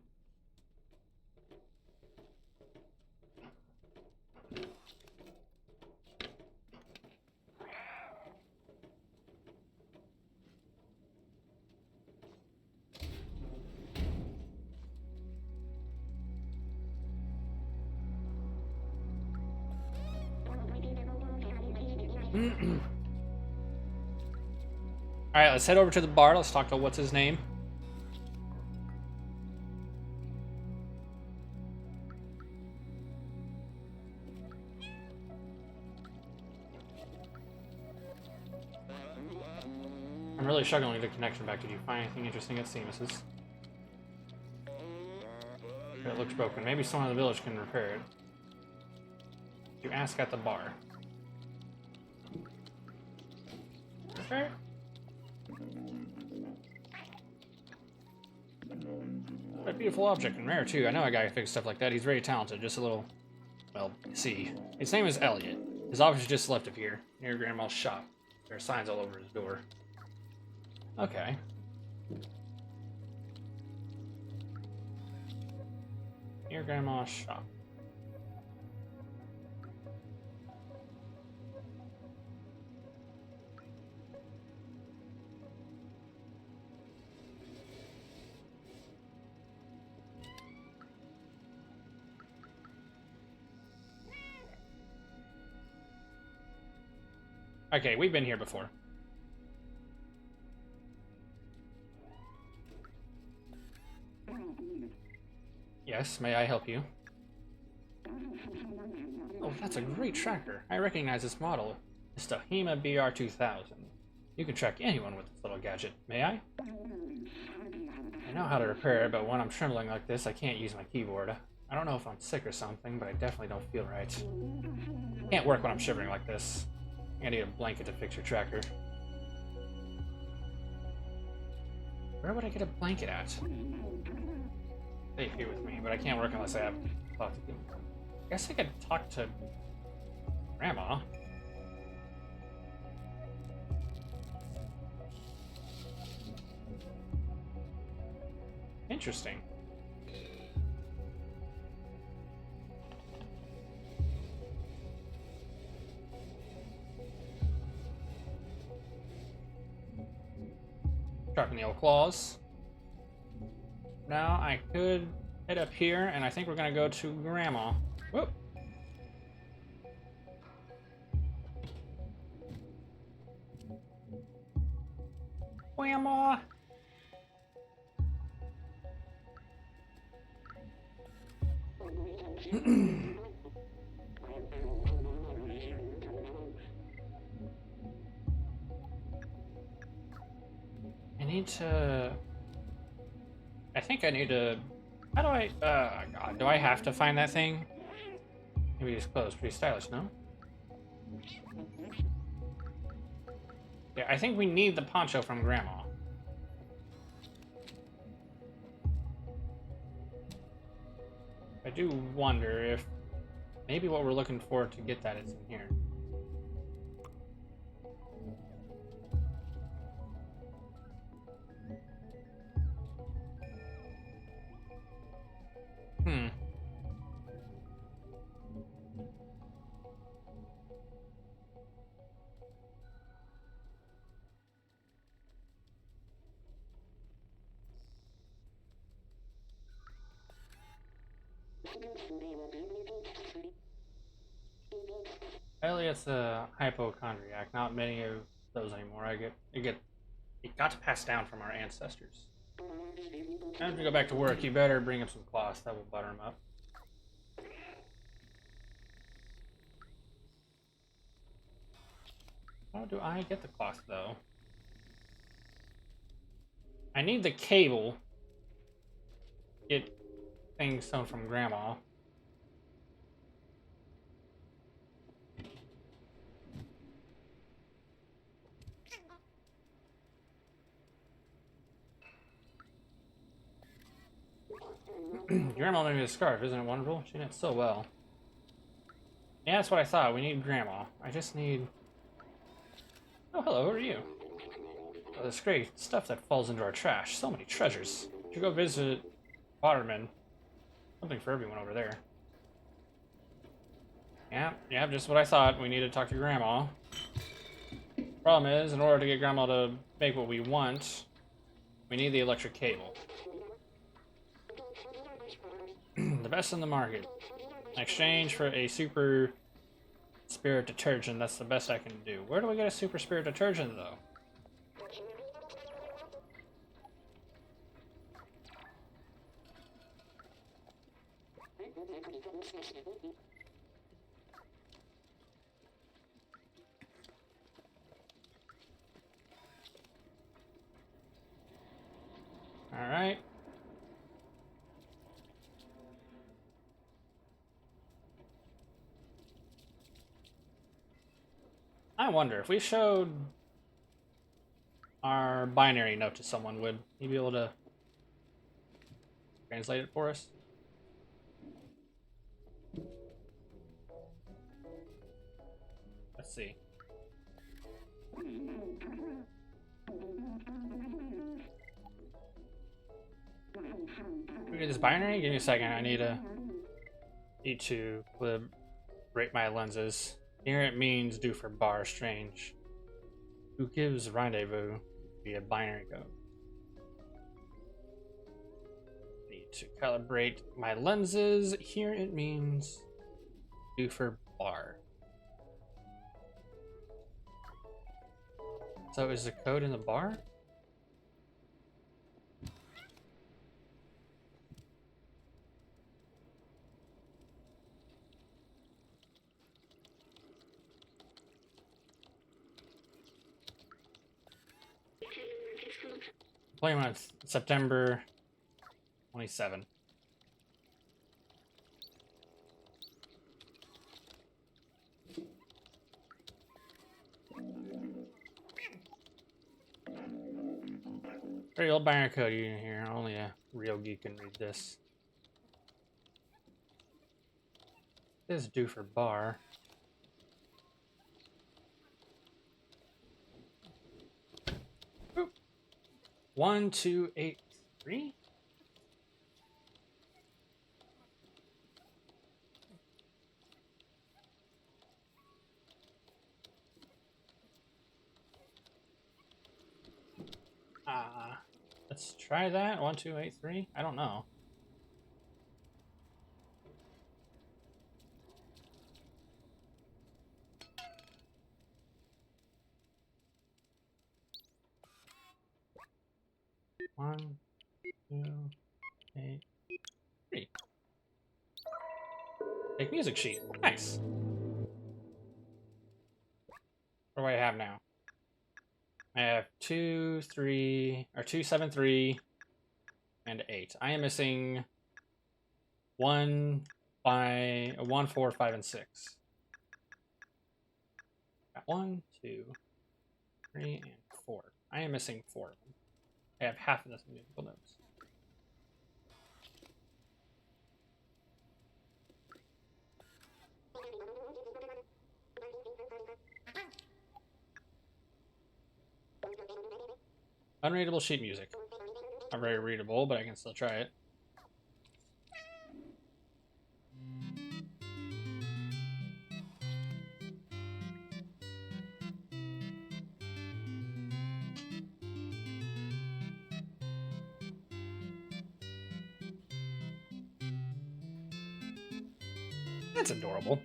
Alright, let's head over to the bar. Let's talk to what's his name. I'm really struggling with the connection back. Did you find anything interesting at Seamus's? It looks broken. Maybe someone in the village can repair it. You ask at the bar. Repair? What a beautiful object, and rare too. I know a guy who fixes stuff like that. He's very talented, just a little... Well, see. His name is Elliot. His office is just left of here, near Grandma's shop. There are signs all over his door. Okay. Near Grandma's shop. Okay, we've been here before. Yes, may I help you? Oh, that's a great tracker. I recognize this model. It's the HEMA BR2000. You can track anyone with this little gadget. May I? I know how to repair it, but when I'm trembling like this, I can't use my keyboard. I don't know if I'm sick or something, but I definitely don't feel right. Can't work when I'm shivering like this. I need a blanket to fix your tracker. Where would I get a blanket at? Stay here with me, but I can't work unless I have to talk to him. I guess I could talk to Grandma. Interesting. Dropping the old claws. Now I could head up here, and I think we're gonna go to Grandma. Whoop. Grandma. I think I need to... How do I... God, do I have to find that thing? Maybe these clothes pretty stylish, no? Yeah, I think we need the poncho from Grandma. I do wonder if maybe what we're looking for to get that is in here. Elliot's a hypochondriac. Not many of those anymore. It got passed down from our ancestors. Time to go back to work. You better bring him some cloth. That will butter him up. How do I get the cloth, though? I need the cable. Get things sewn from Grandma. Grandma made me a scarf, isn't it wonderful? She knits so well. Yeah, that's what I thought. We need Grandma. I just need... Oh, hello, who are you? Oh, this great stuff that falls into our trash. So many treasures. Should go visit Waterman. Something for everyone over there. Yeah, just what I thought. We need to talk to Grandma. Problem is, in order to get Grandma to make what we want, we need the electric cable. The best in the market. In exchange for a super spirit detergent, that's the best I can do. Where do we get a super spirit detergent, though? All right. I wonder if we showed our binary note to someone, would he be able to translate it for us? Let's see. We get this binary? Give me a second. I need to rate my lenses. Here it means do for bar strange. Who gives rendezvous via binary code? Need to calibrate my lenses. Here it means do for bar. So is the code in the bar? Playing on September 27. Very old binary code in here. Only a real geek can read this. This is due for bar. Oop. 1283? Let's try that. 1283? I don't know. One, 2, 8, 3. Make music sheet. Nice. What do I have now? I have 2, 3, or 2, 7, 3, and 8. I am missing 1, 4, 5, and 6. Got 1, 2, 3, and 4. I am missing 4 of them. I have half of this musical notes. Unreadable sheet music. Not very readable, but I can still try it. That's adorable.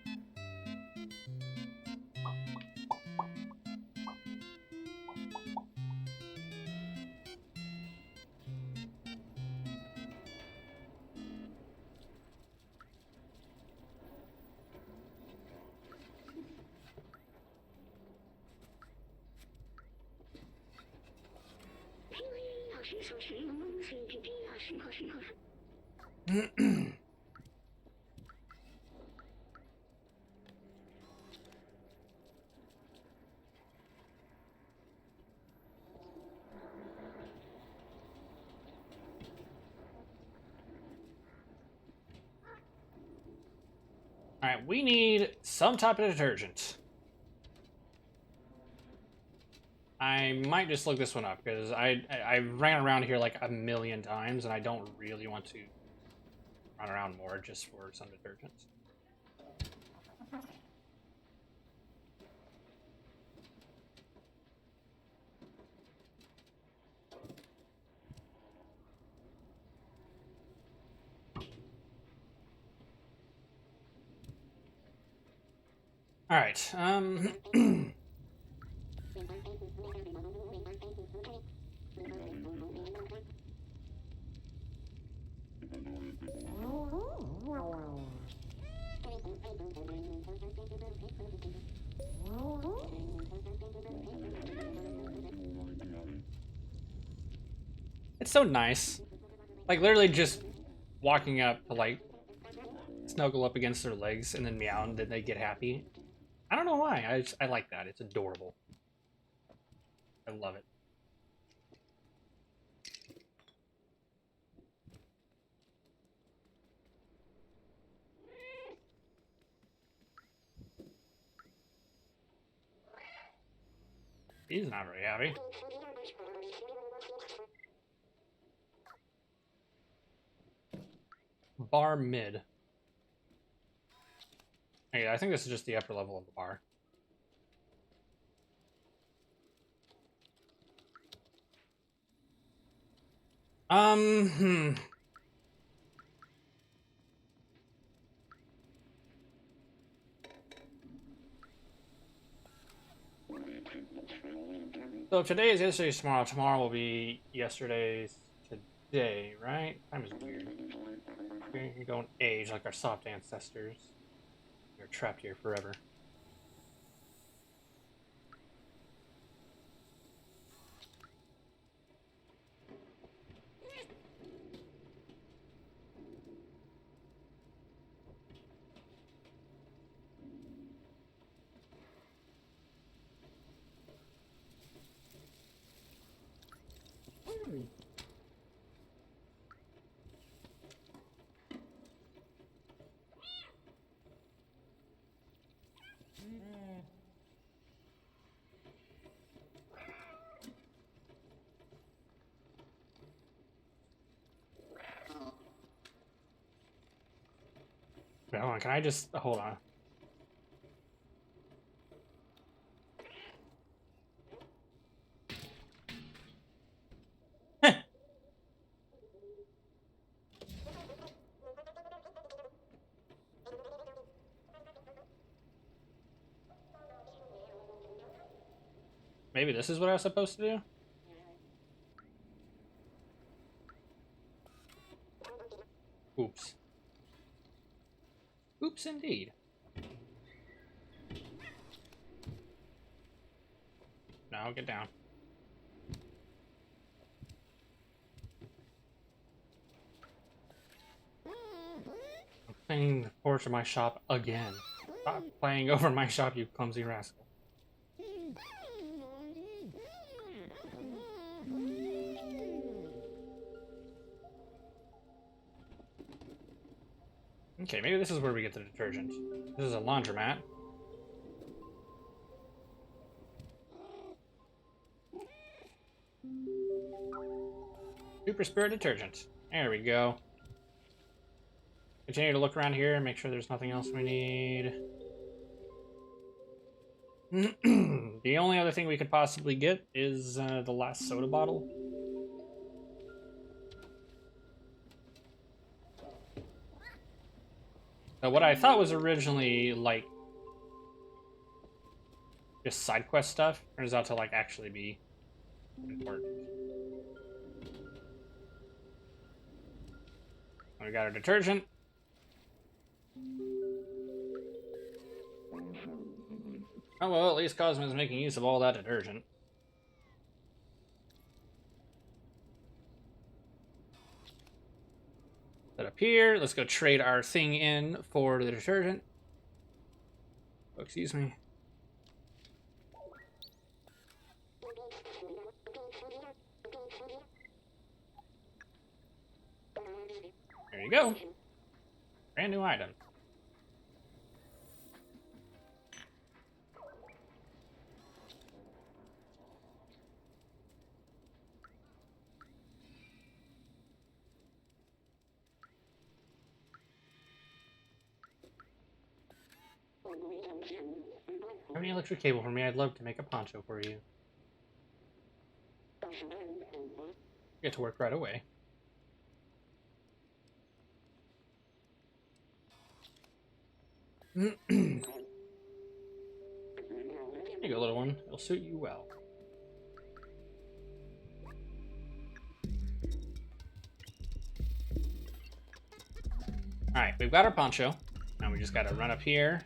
Alright, we need some type of detergent. I might just look this one up, because I ran around here like a million times, and I don't really want to run around more just for some detergents. Alright, it's so nice. Like, literally just walking up to, like, snuggle up against their legs and then meow and then they get happy. I don't know why. I like that. It's adorable. I love it. He's not very happy. Bar mid. Hey, I think this is just the upper level of the bar. So if today is yesterday's tomorrow, tomorrow will be yesterday's today, right? Time is weird. We don't age like our soft ancestors. They're trapped here forever. Wait, hold on, can I just hold on? Maybe this is what I was supposed to do? Oops. Oops, indeed. No, get down. I'm playing the porch of my shop again. Stop playing over my shop, you clumsy rascal. Okay, maybe this is where we get the detergent. This is a laundromat. Super Spirit detergent. There we go. Continue to look around here and make sure there's nothing else we need. The only other thing we could possibly get is the last soda bottle. So what I thought was originally, like, just side quest stuff turns out to, like, actually be important. We got our detergent. Oh well, at least Cosmo's making use of all that detergent. Set up here. Let's go trade our thing in for the detergent. Oh, excuse me. There you go. Brand new item. Have any electric cable for me? I'd love to make a poncho for you. Get to work right away. Here you go, little one. It'll suit you well. Alright, we've got our poncho. Now we just gotta run up here.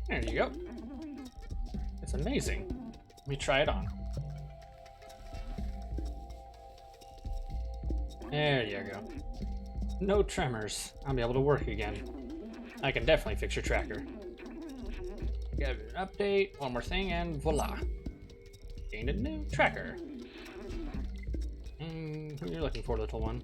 There you go. It's amazing. Let me try it on. There you go. No tremors. I'll be able to work again. I can definitely fix your tracker. Get an update, one more thing, and voila. Gained a new tracker. And who you're looking for, little one?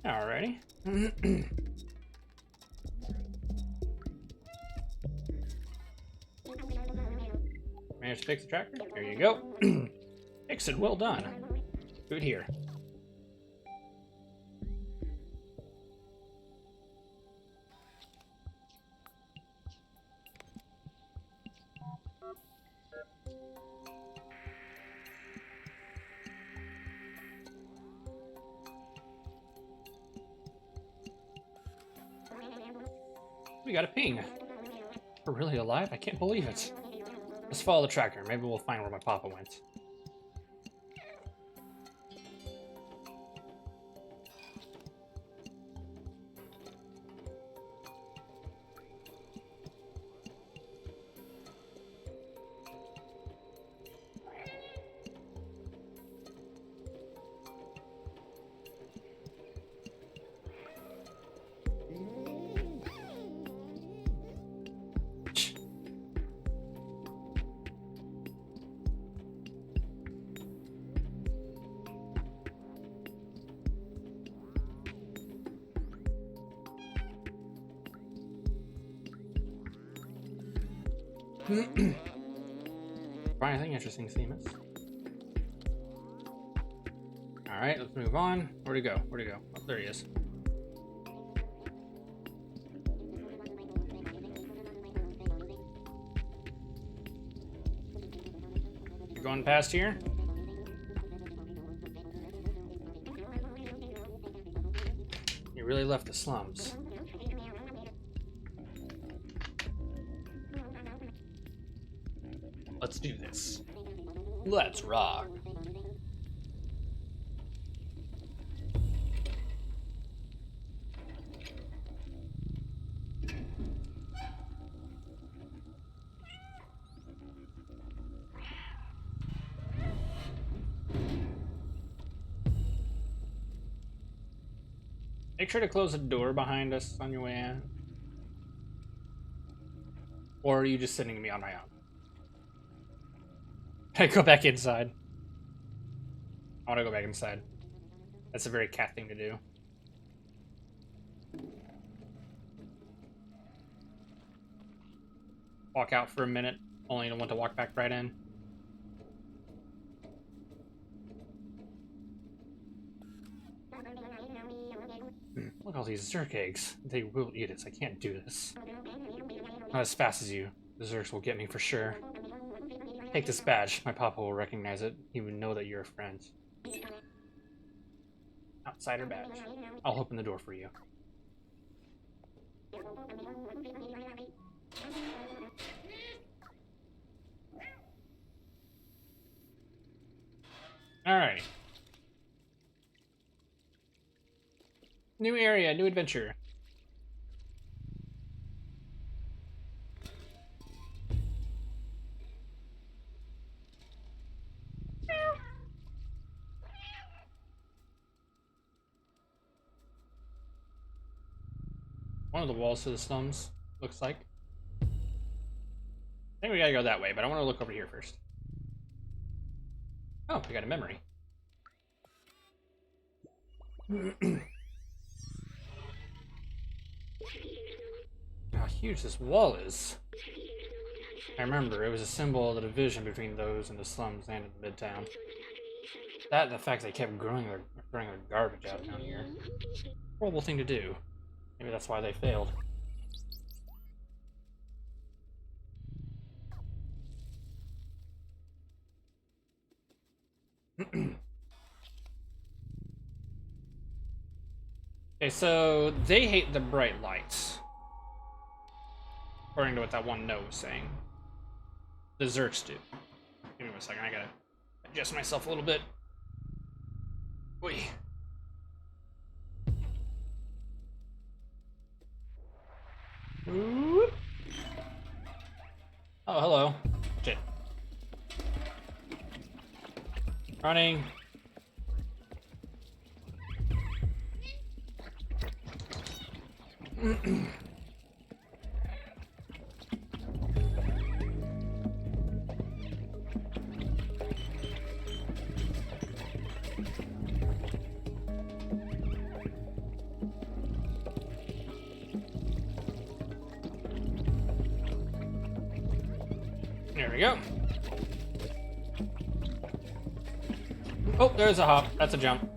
Alrighty. Managed to fix the tracker. There you go. Fix it. Well done. Good here. We got a ping. We're really alive? I can't believe it. Let's follow the tracker. Maybe we'll find where my papa went. Find anything interesting, Seamus? Alright, let's move on. Where'd he go? Where'd he go? Oh, there he is. You're going past here? You really left the slums. Let's do this. Let's rock. Make sure to close the door behind us on your way in. Or are you just sending me on my own? I go back inside. I want to go back inside. That's a very cat thing to do. Walk out for a minute, only to want to walk back right in. Look at all these Zerk eggs. They will eat us. I can't do this. Not as fast as you. The Zerks will get me for sure. Take this badge. My papa will recognize it. He would know that you're a friend. Outsider badge. I'll open the door for you. Alright. New area, new adventure. One of the walls to the slums, looks like. I think we gotta go that way, but I want to look over here first. Oh, we got a memory. How huge this wall is. I remember, it was a symbol of the division between those in the slums and in Midtown. That and the fact they kept growing their garbage out down here. Horrible thing to do. Maybe that's why they failed. Okay, so they hate the bright lights. According to what that one note was saying. The Zerks do. Give me a second, I gotta adjust myself a little bit. Wait. Whoop. Oh, hello. Shit. Running. There we go. Oh, there's a hop. That's a jump.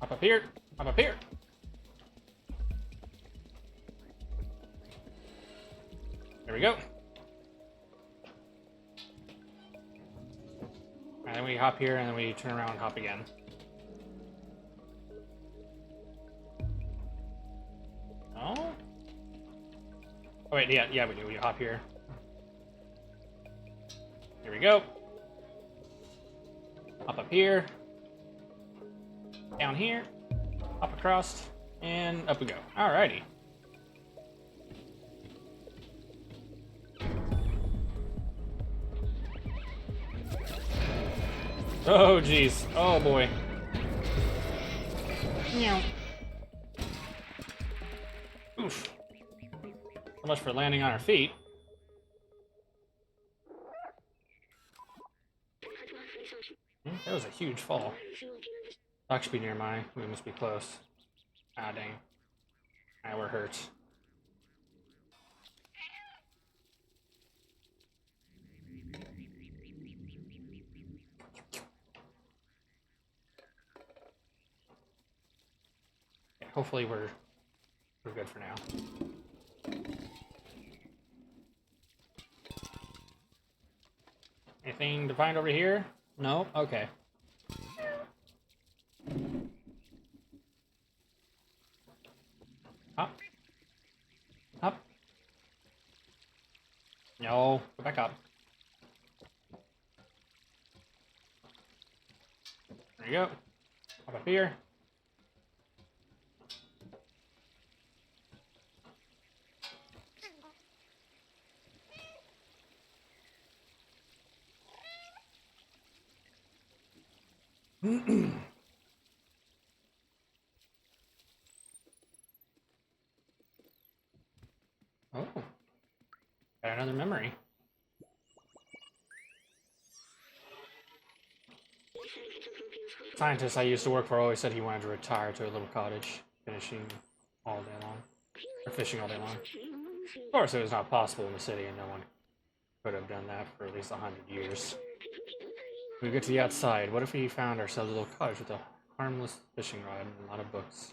Hop up here. Hop up here. There we go. And then we hop here, and then we turn around and hop again. Oh? Oh wait, yeah, we do. We hop here. Here we go. Hop up here. Down here. Hop across. And up we go. Alrighty. Oh, jeez. Oh, boy. Meow. Oof. So much for landing on our feet. That was a huge fall. Doc should be nearby. We must be close. Ah, dang. Ah, we're hurt. Okay, hopefully we're good for now. Anything to find over here? No? Okay. Up. Up. No. Go back up. There you go. Up here. Oh. Got another memory. Scientist I used to work for always said he wanted to retire to a little cottage, finishing all day long. Or fishing all day long. Of course, it was not possible in the city, and no one could have done that for at least 100 years. We get to the outside. What if we found ourselves a little cottage with a harmless fishing rod and a lot of books?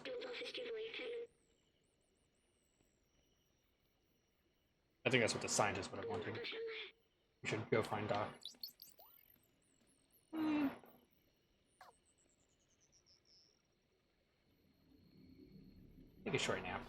I think that's what the scientist would have wanted. We should go find Doc. Take a short nap.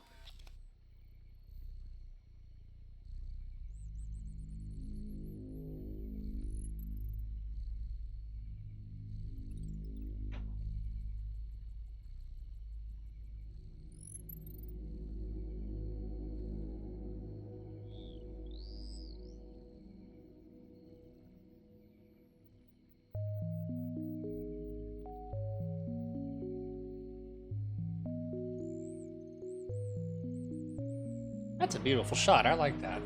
That's a beautiful shot. I like that.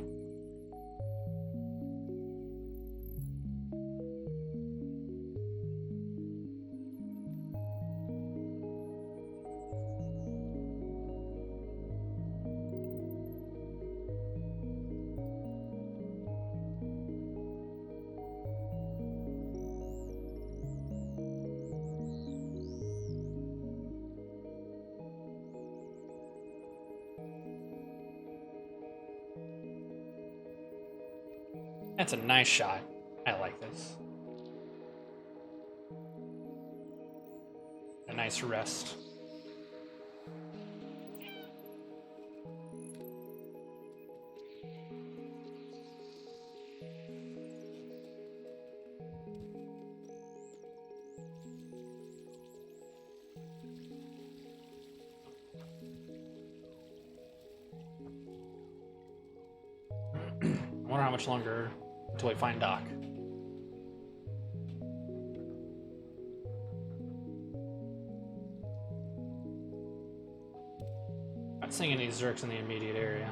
That's a nice shot. I like this. A nice rest. wonder how much longer until we find Doc. Not seeing any Zerks in the immediate area.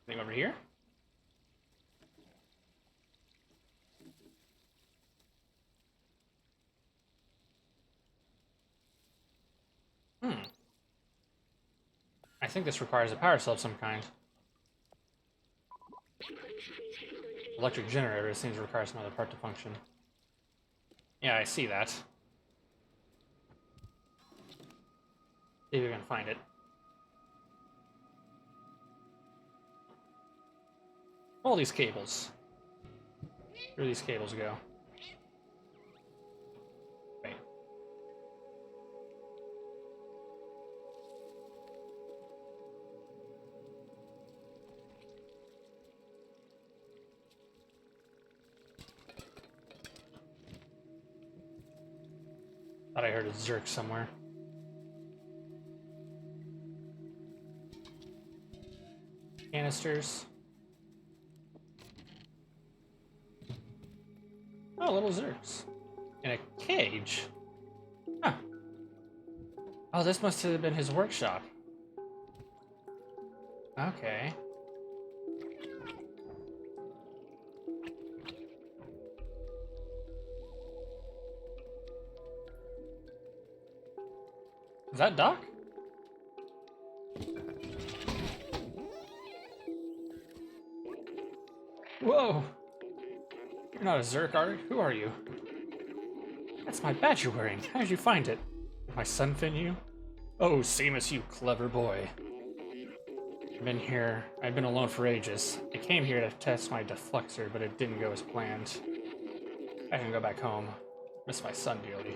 Anything over here? I think this requires a power cell of some kind. Electric generator seems to require some other part to function. Yeah, I see that. See if we can find it. All these cables. Where do these cables go? Wait. Thought I heard a Zerk somewhere. Canisters. Oh, little Zerks. In a cage. Huh. Oh, this must have been his workshop. Okay. Is that Doc? Whoa! You're not a Zerk, are you? Who are you? That's my badge you're wearing. How did you find it? Did my son fin you? Oh, Seamus, you clever boy. I've been alone for ages. I came here to test my deflexor, but it didn't go as planned. I can go back home. Miss my son dearly.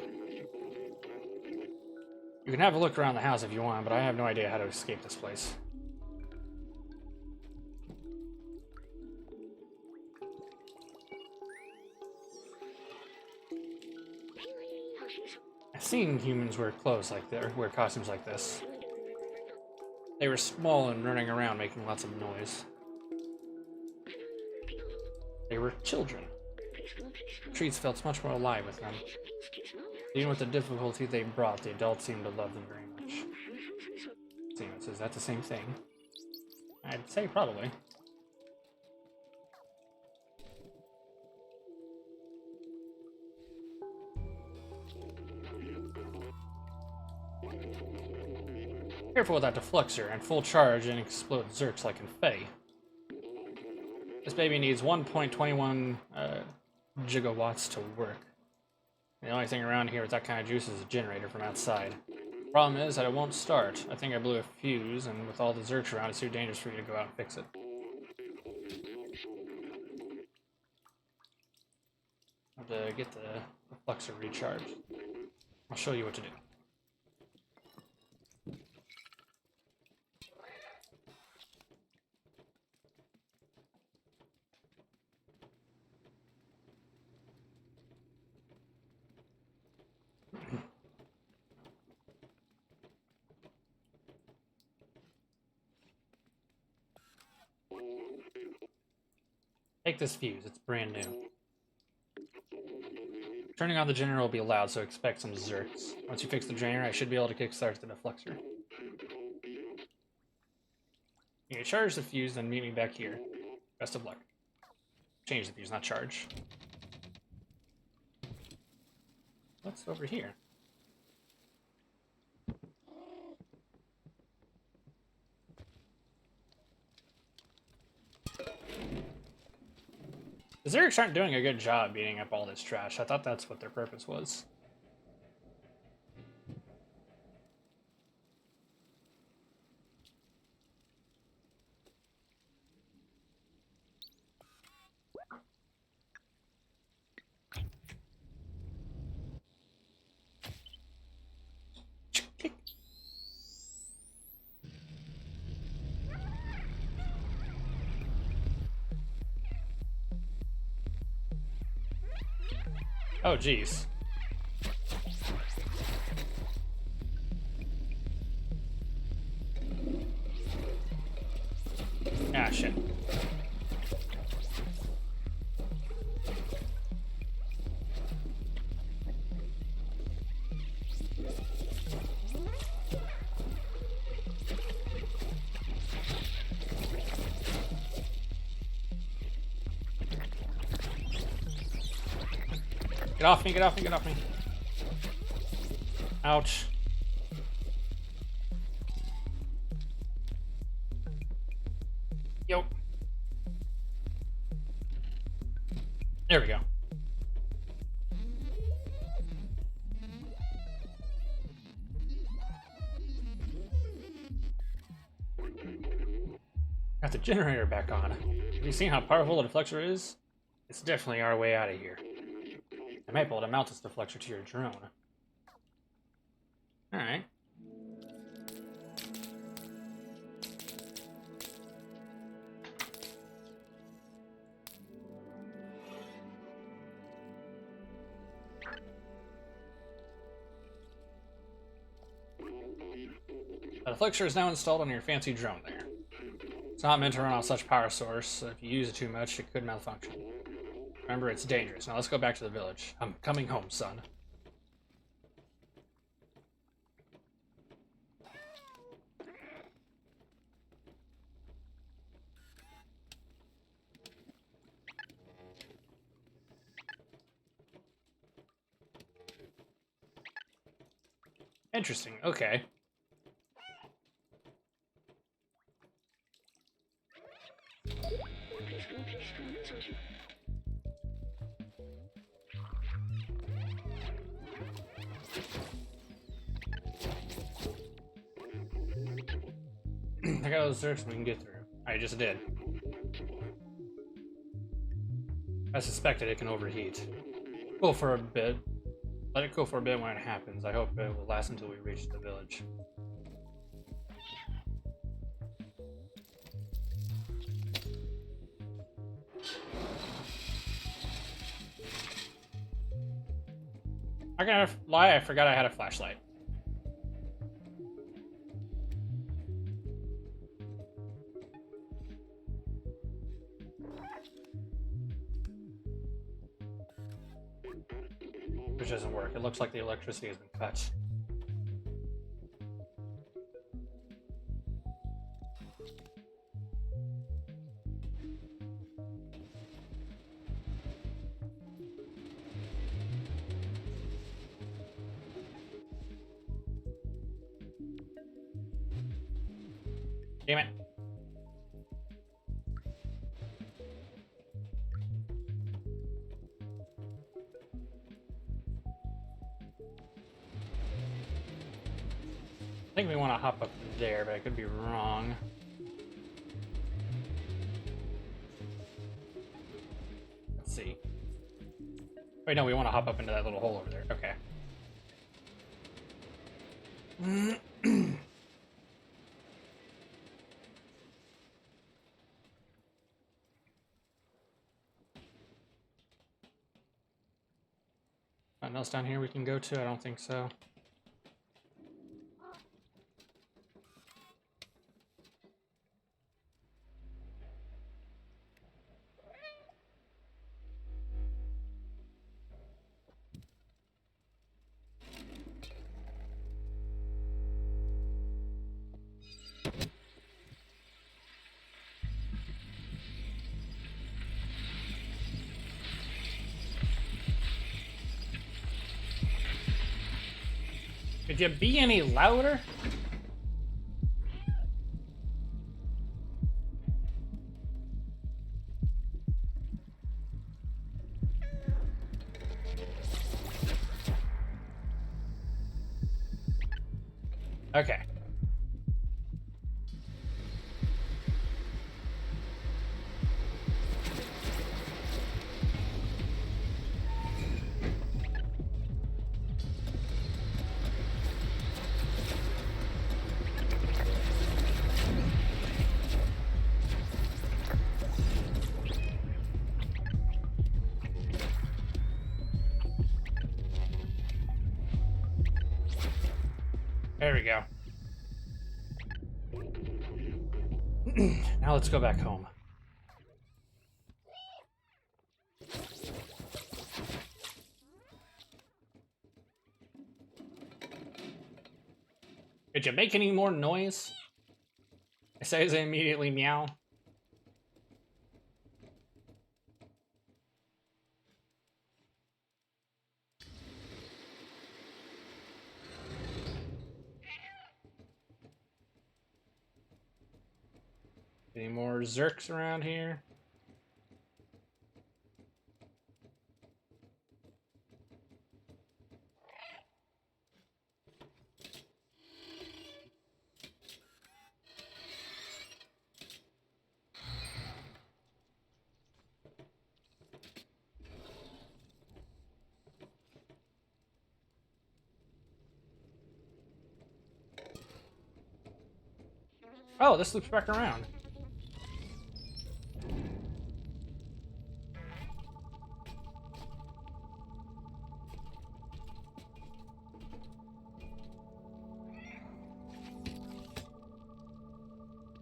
You can have a look around the house if you want, but I have no idea how to escape this place. I've seen humans wear clothes like this, or wear costumes like this. They were small and running around making lots of noise. They were children. The trees felt much more alive with them. Even with the difficulty they brought, the adults seemed to love them very much. Seems, is that the same thing? I'd say probably. Careful with that deflexor, and full charge and explode Zerks like in Faye. This baby needs 1.21 gigawatts to work. The only thing around here with that kind of juice is a generator from outside. Problem is that it won't start. I think I blew a fuse, and with all the Zerks around, it's too dangerous for you to go out and fix it. I have to get the deflexor recharged. I'll show you what to do. Take this fuse, it's brand new. Turning on the generator will be loud, so expect some Zerks. Once you fix the generator, I should be able to kickstart the deflexor. You can charge the fuse, then meet me back here. Best of luck. Change the fuse, not charge. What's over here? The Zerks aren't doing a good job beating up all this trash. I thought that's what their purpose was. Oh, jeez. Ah, shit. Get off me, get off me, get off me. Ouch. Yo. There we go. Got the generator back on. Have you seen how powerful the deflector is? It's definitely our way out of here. I might be able to mount this deflector to your drone. Alright. The deflector is now installed on your fancy drone there. It's not meant to run on such power source, so if you use it too much, it could malfunction. Remember, it's dangerous. Now let's go back to the village. I'm coming home, son. Interesting, okay. I got those certs we can get through. I just did. I suspected it can overheat. Go for a bit. Let it go for a bit when it happens. I hope it will last until we reach the village. I'm gonna lie, I forgot I had a flashlight. Which doesn't work. It looks like the electricity has been cut. Damn it. I think we want to hop up there, but I could be wrong. Let's see. Wait, no, we want to hop up into that little hole over there. Okay. Nothing else down here we can go to? I don't think so. Could you be any louder? Okay. There we go. Now let's go back home. Did you make any more noise? I say as I immediately meow. Any more Zerks around here? Oh, this loops back around.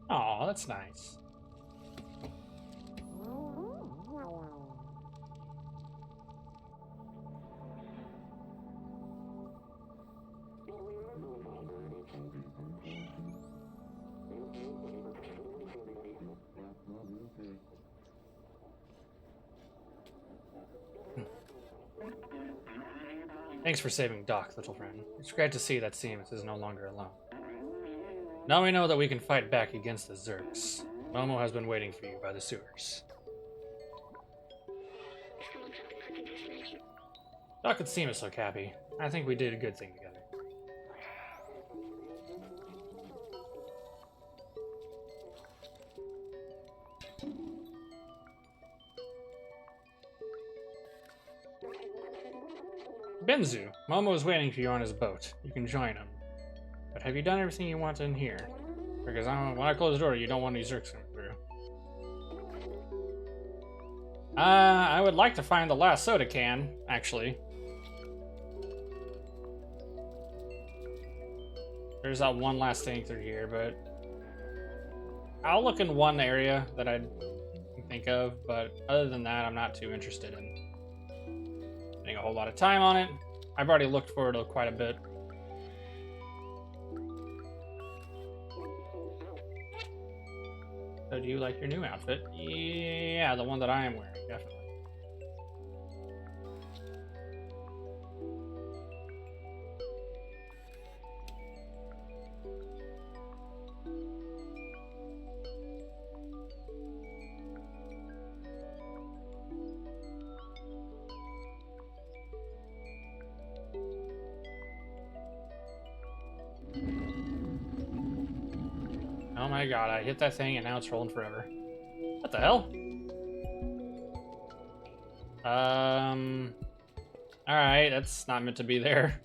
Oh, that's nice. Thanks for saving Doc, little friend. It's great to see that Seamus is no longer alone. Now we know that we can fight back against the Zerks. Momo has been waiting for you by the sewers. Doc and Seamus look happy. I think we did a good thing together. Benzu, Momo is waiting for you on his boat. You can join him. But have you done everything you want in here? Because when I close the door, you don't want any Zerks coming through. I would like to find the last soda can, actually. There's that one last thing through here, but I'll look in one area that I think of, but other than that, I'm not too interested in spending a whole lot of time on it. I've already looked for it quite a bit. So do you like your new outfit? Yeah, the one that I am wearing, definitely. Oh my god, I hit that thing and now it's rolling forever. What the hell? Alright, that's not meant to be there.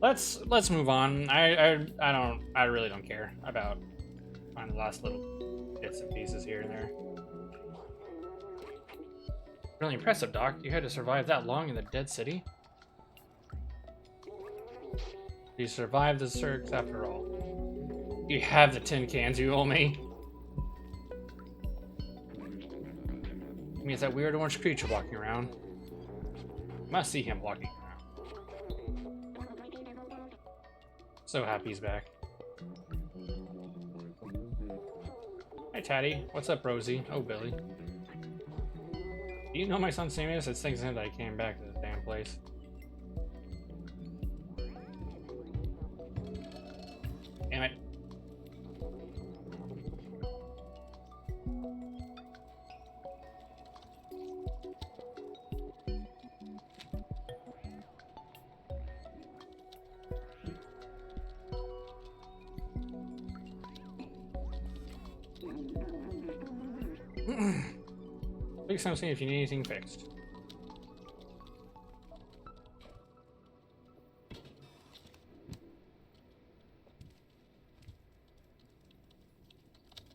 Let's move on. I really don't care about finding the last little bits and pieces here and there. Really impressive, Doc. You had to survive that long in the dead city? You survived the Zerks after all. You have the tin cans you owe me. I mean, it's that weird orange creature walking around. You must see him walking around. So happy he's back. Hi, Taddy. What's up, Rosie? Oh, Billy. Do you know my son Seamus? It's thanks to him that I came back to this damn place. Damn it. Please come see if you need anything fixed.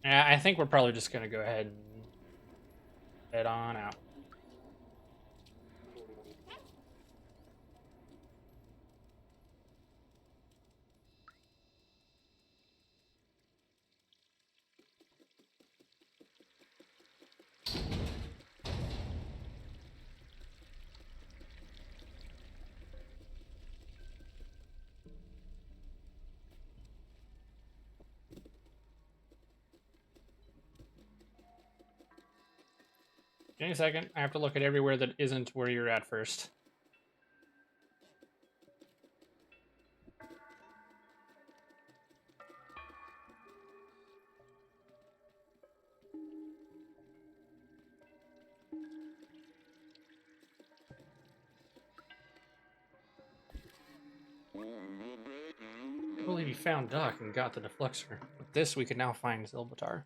Yeah, I think we're probably just gonna go ahead and head on out. Give me a second. I have to look at everywhere that isn't where you're at first. I believe you found Doc and got the deflexor. With this, we can now find Zilbatar.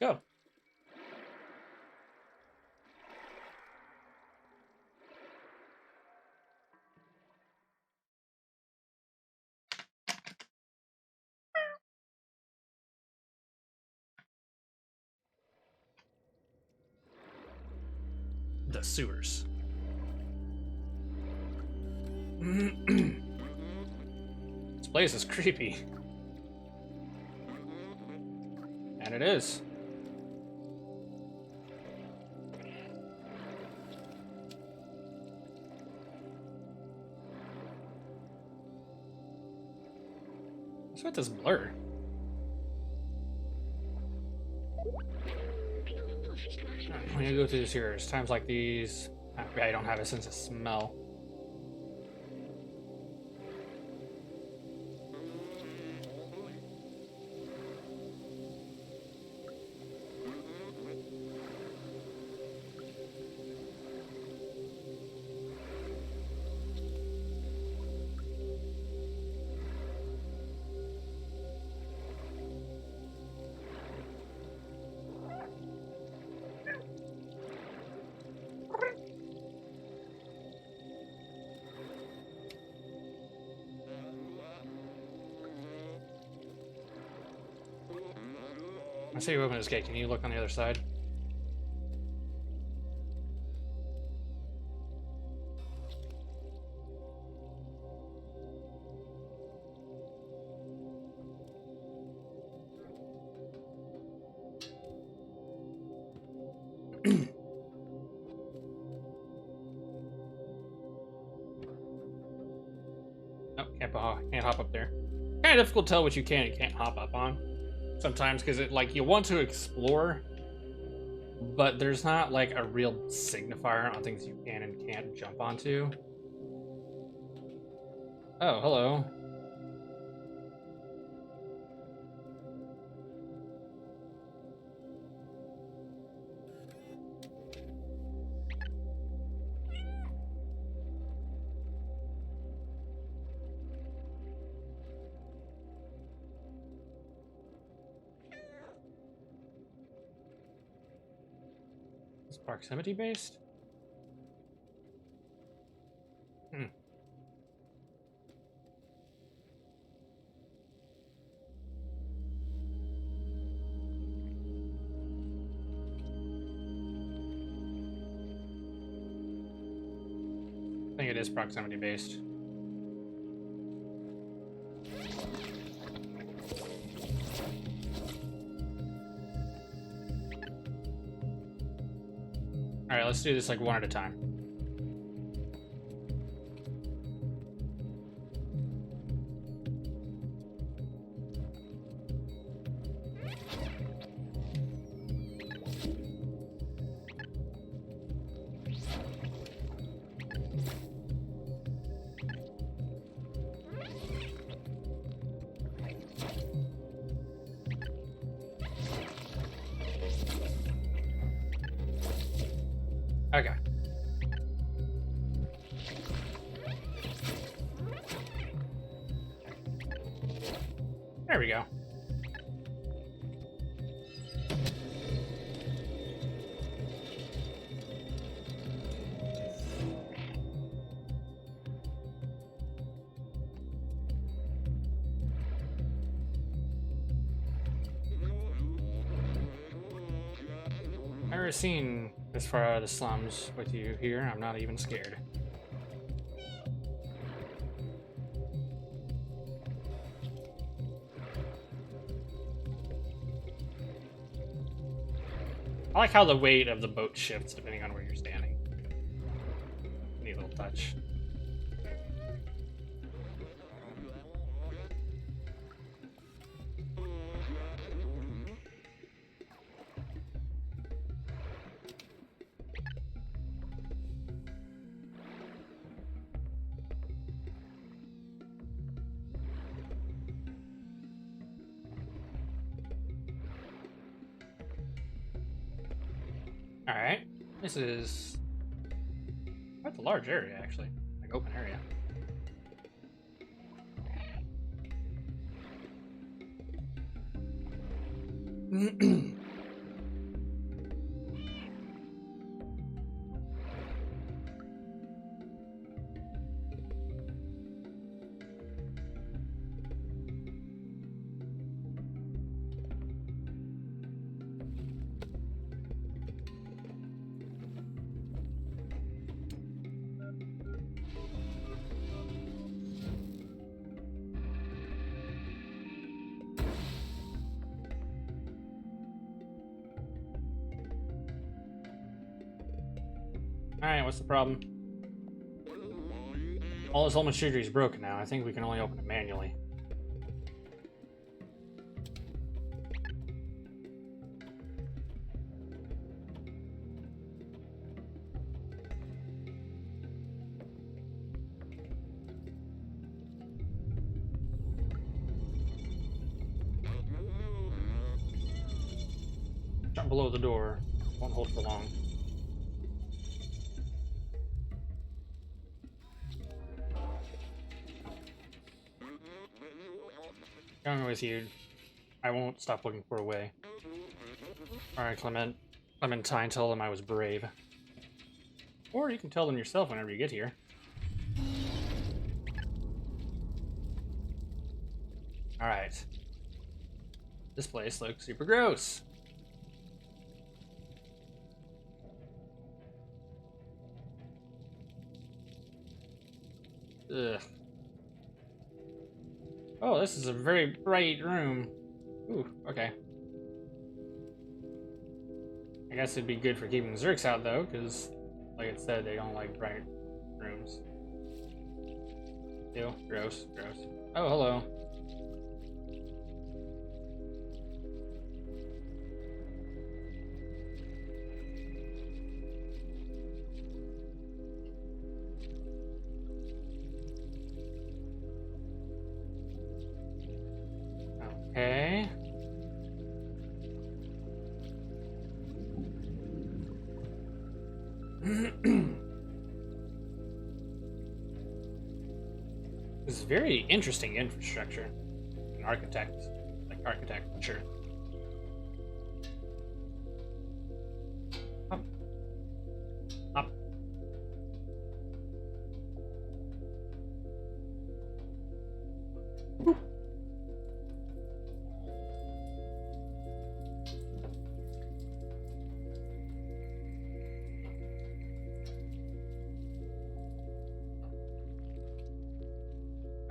Let's go. The sewers. This place is creepy. And it is. What's with this blur? When you go through the sewers, times like these, I don't have a sense of smell. I see you open this gate. Can you look on the other side? Nope, can't hop up there. Kind of difficult to tell what you can and can't hop up on. Sometimes, because it like you want to explore, but there's not like a real signifier on things you can and can't jump onto. Oh, hello. Proximity based? Hmm. I think it is proximity based. Alright, let's do this like one at a time. Okay. There we go. I've never seen this far out of the slums with you here. I'm not even scared. I like how the weight of the boat shifts depending on where you're standing. Neat little touch. Alright. This is quite a large area, actually. Like, open area. Alright, what's the problem? All this whole machinery is broken now. I think we can only open it manually. Jump below the door. Won't hold for long. Going with you. I won't stop looking for a way. Alright, Clementine, tell them I was brave. Or you can tell them yourself whenever you get here. Alright. This place looks super gross. Ugh. Oh, this is a very bright room. Ooh, okay. I guess it'd be good for keeping Zurks out, though, because, like it said, they don't like bright rooms. Ew, gross, gross. Oh, hello. Okay. This is very interesting infrastructure. An architect, like architecture. Up. Up. Boop.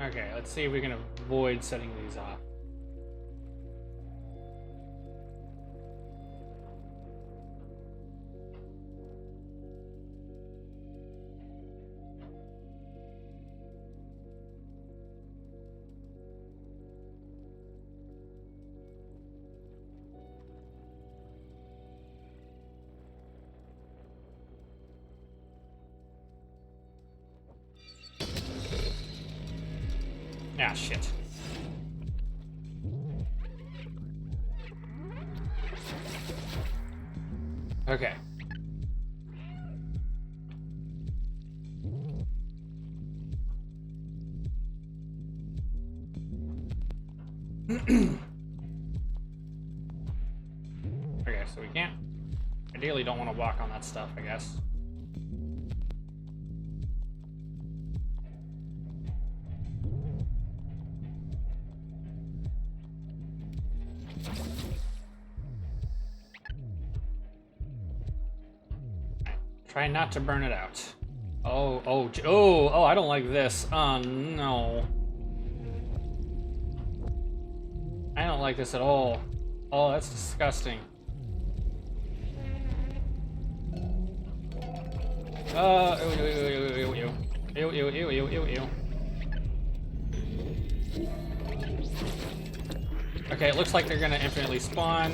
Okay, let's see if we can avoid setting these off. Ah, shit. Okay. Okay, so we can't... Ideally don't want to walk on that stuff, I guess. Try not to burn it out. Oh, I don't like this. Oh, no. I don't like this at all. Oh, that's disgusting. Ew. Okay, it looks like they're gonna infinitely spawn.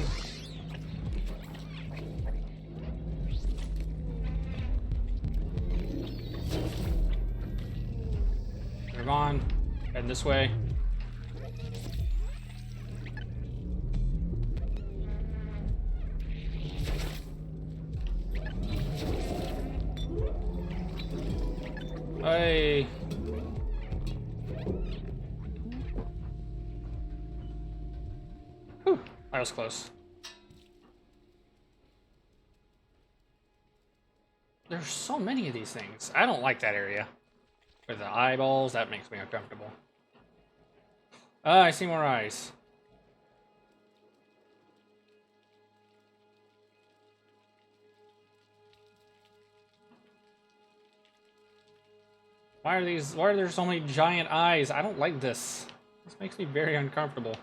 Move on. Head this way. I... Whew, that was close. There's so many of these things. I don't like that area. With the eyeballs, that makes me uncomfortable. Ah, I see more eyes. Why are there so many giant eyes? I don't like this. This makes me very uncomfortable.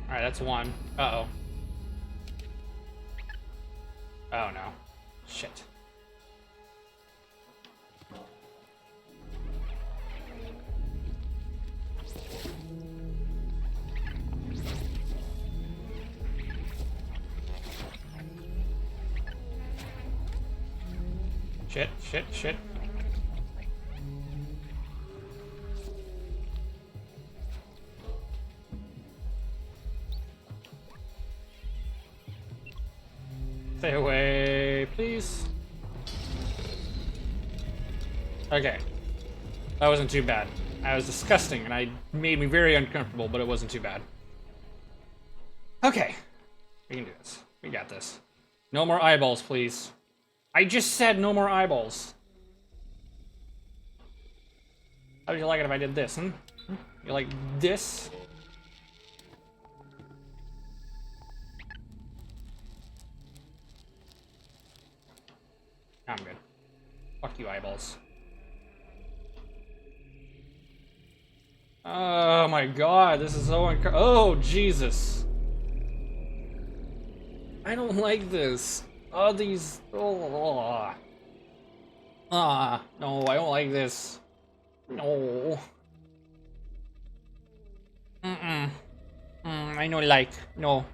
Alright, that's one. Uh-oh. Oh no. Shit. Shit. Stay away, please. Okay. That wasn't too bad. That was disgusting, and I made me very uncomfortable, but it wasn't too bad. Okay. We can do this. We got this. No more eyeballs, please. I just said no more eyeballs. How would you like it if I did this, You like this? I'm good. Fuck you, eyeballs. Oh my god, this is so oh, Jesus. I don't like this. Oh, these... Oh. Ah, no, I don't like this. No. I don't like. No.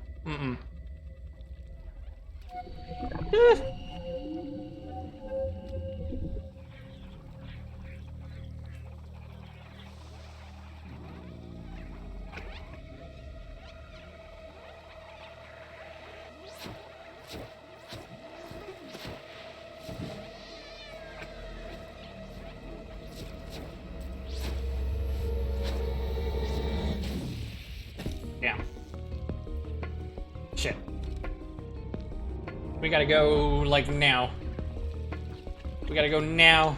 Damn. Shit. We gotta go, like, now. We gotta go now.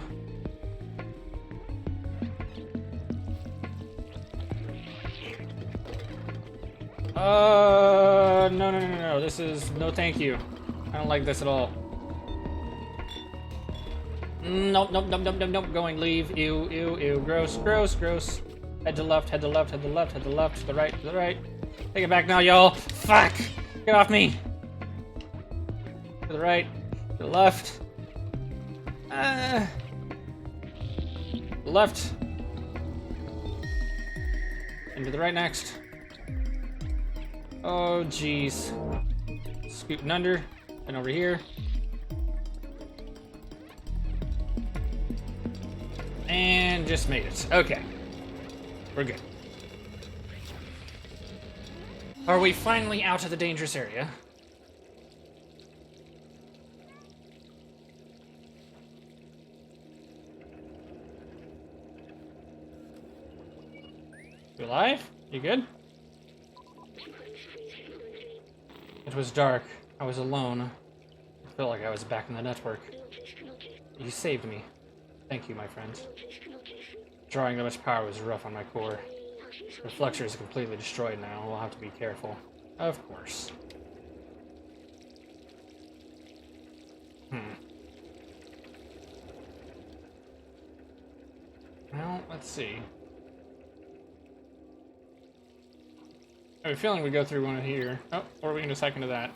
No. This is... No, thank you. I don't like this at all. Nope. Going, leave. Ew. Gross. Head to left. To the right. Take it back now, y'all. Fuck! Get off me! To the right. To the left. Left. And to the right next. Oh, jeez. Scooting under. And over here. And just made it. Okay. We're good. Are we finally out of the dangerous area? You alive? You good? It was dark. I was alone. I felt like I was back in the network. You saved me. Thank you, my friend. Drawing that much power was rough on my core. The Fluxer is completely destroyed now. We'll have to be careful. Of course. Well, let's see. I have a feeling we go through one here. Oh, or we can just hack into that.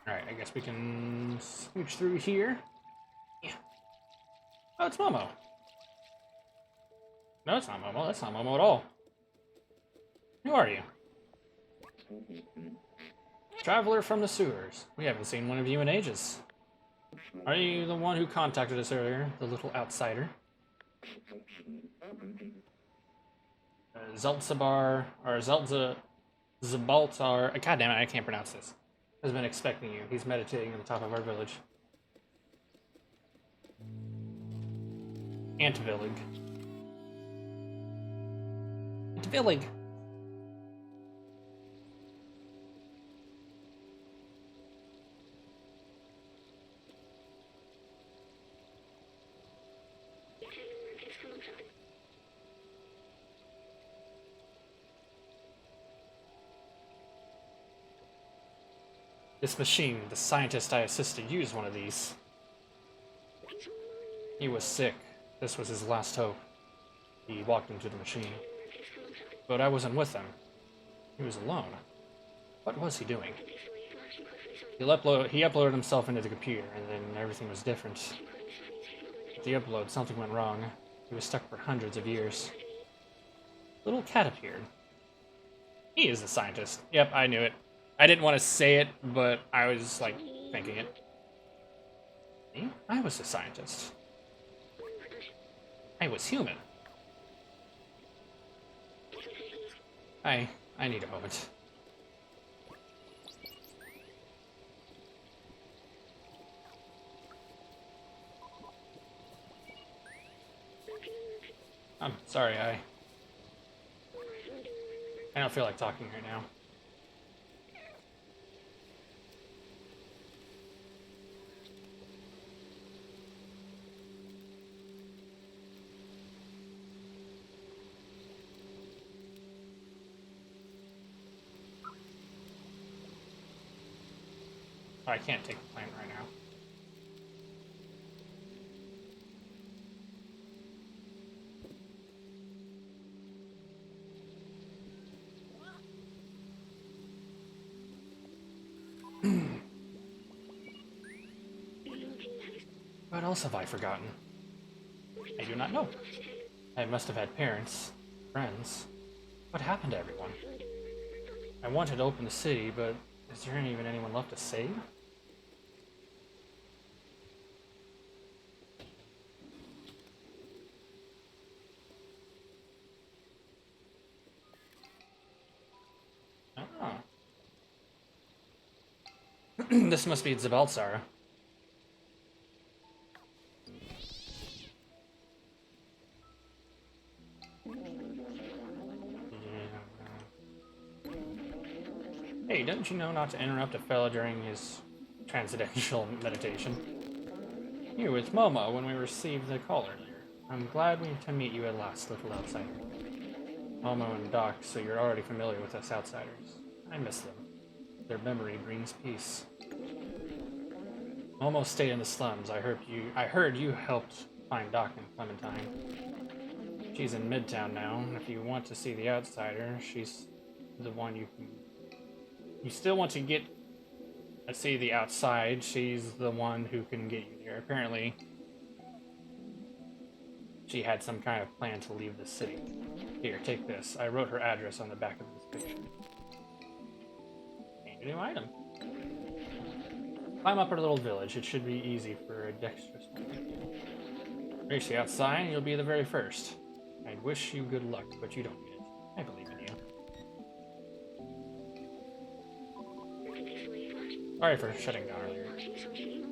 Alright, I guess we can smooch through here. Yeah. Oh, it's Momo. No, it's not Momo. That's not Momo at all. Who are you? Traveler from the sewers. We haven't seen one of you in ages. Are you the one who contacted us earlier, the little outsider? Zeltzabar, or Zabaltar, god damn it, I can't pronounce this, has been expecting you. He's meditating on the top of our village. Antvillig. Antvillig. This machine, the scientist I assisted, used one of these. He was sick. This was his last hope. He walked into the machine. But I wasn't with him. He was alone. What was he doing? He uploaded himself into the computer, and then everything was different. With the upload, something went wrong. He was stuck for hundreds of years. Little cat appeared. He is the scientist. Yep, I knew it. I didn't want to say it, but I was, like, thinking it. Me? I was the scientist. I was human. I need a moment. I'm sorry, I don't feel like talking right now. I can't take the plane right now. What else have I forgotten? I do not know. I must have had parents, friends. What happened to everyone? I wanted to open the city, but is there even anyone left to save? Oh. This must be Zabaltzar. Hey, don't you know not to interrupt a fellow during his transcendental meditation? You with Momo when we received the call earlier. I'm glad to meet you at last, little outsider. Momo and Doc, so you're already familiar with us outsiders. I miss them. Their memory brings peace. Momo stayed in the slums. I heard you helped find Doc and Clementine. She's in Midtown now, and if you want to see the outsider, she's the one you still want to get to see the outside. She's the one who can get you there. Apparently, she had some kind of plan to leave the city. Here, take this. I wrote her address on the back of this picture. And a new item. Climb up her little village. It should be easy for a dexterous one. Reach the outside, and you'll be the very first. I'd wish you good luck, but you don't need it. I believe in you. Sorry for shutting down earlier.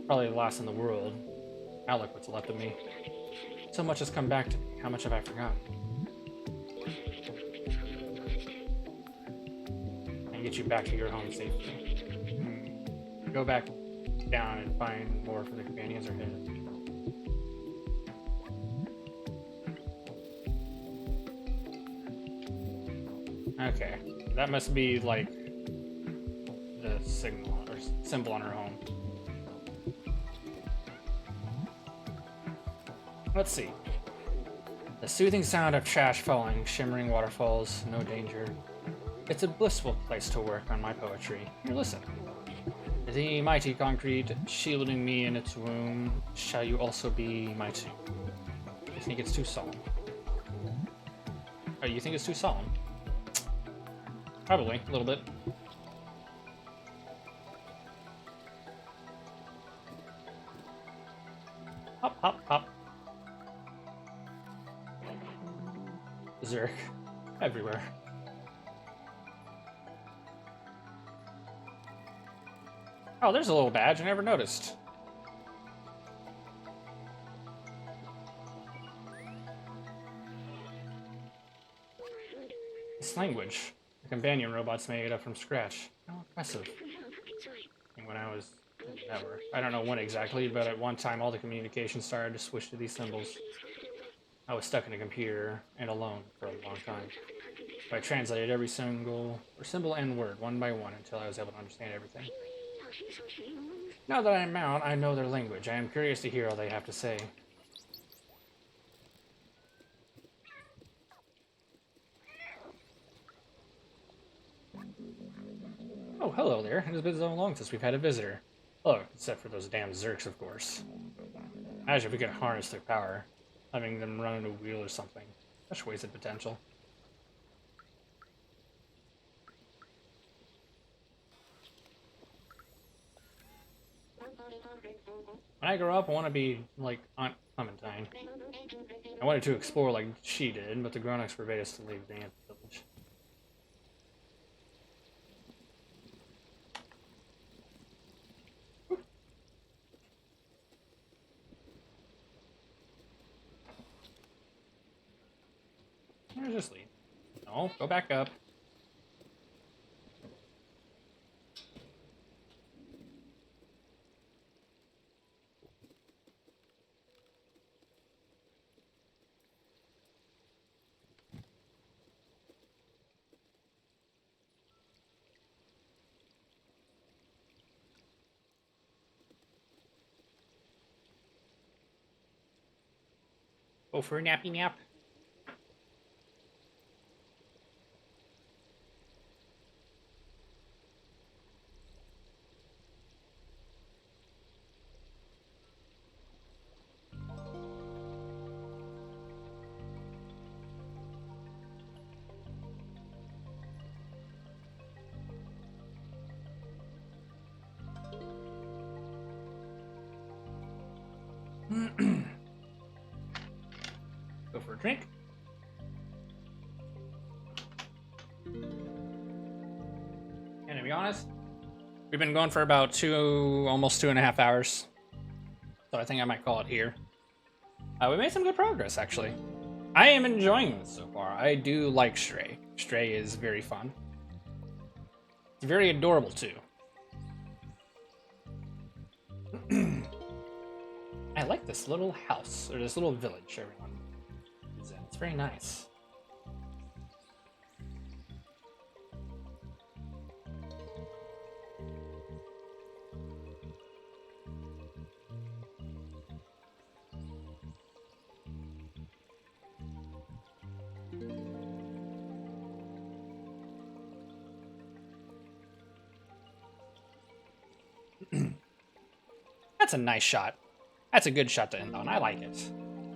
Probably the last in the world. Now look what's left of me. So much has come back to me. How much have I forgotten? And get you back to your home safely. Go back down and find more for the companions or hidden. Okay, that must be like the signal or symbol on her home. Let's see. The soothing sound of trash falling, shimmering waterfalls, no danger. It's a blissful place to work on my poetry. Here, listen. The mighty concrete shielding me in its womb, shall you also be my tomb? You think it's too solemn? Oh, you think it's too solemn? Probably, a little bit. Hop, hop, hop. Zerk. Everywhere. Oh, there's a little badge I never noticed. This language. The companion robot's made up from scratch. How impressive. And when I was in the network. I don't know when exactly, but at one time all the communication started to switch to these symbols. I was stuck in a computer and alone for a long time. But I translated every symbol and word one by one until I was able to understand everything. Now that I am out, I know their language. I am curious to hear all they have to say. Oh, hello there. It has been so long since we've had a visitor. Oh, except for those damn Zerks, of course. Imagine if we could harness their power, having them run in a wheel or something. Such wasted potential. When I grow up, I want to be like Aunt Clementine. I wanted to explore like she did, but the grown-ups forbade us to leave the ant village. Where's this lead? No, go back up. Go for a nappy nap. Go for a drink. And to be honest, we've been going for about almost 2.5 hours. So I think I might call it here. We made some good progress, actually. I am enjoying this so far. I do like Stray. Stray is very fun. It's very adorable, too. I like this little house, or this little village everyone is in. It's very nice. That's a nice shot. That's a good shot to end on. I like it.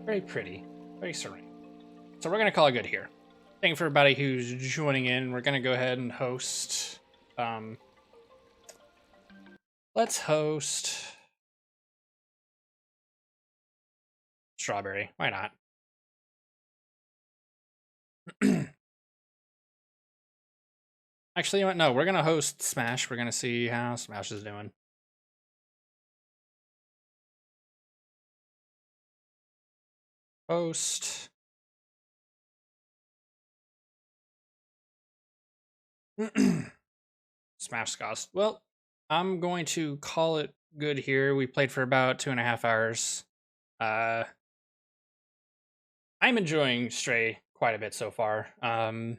Very pretty. Very serene. So we're going to call it good here. Thank you for everybody who's joining in. We're going to go ahead and host. Let's host Strawberry. Why not? Actually, you know what? No, we're going to host Smash. We're going to see how Smash is doing. Host. Smash cost. Well, I'm going to call it good here. We played for about 2.5 hours. I'm enjoying Stray quite a bit so far. I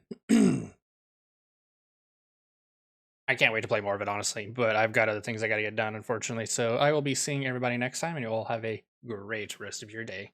can't wait to play more of it, honestly, but I've got other things I got to get done, unfortunately. So I will be seeing everybody next time, and you all have a great rest of your day.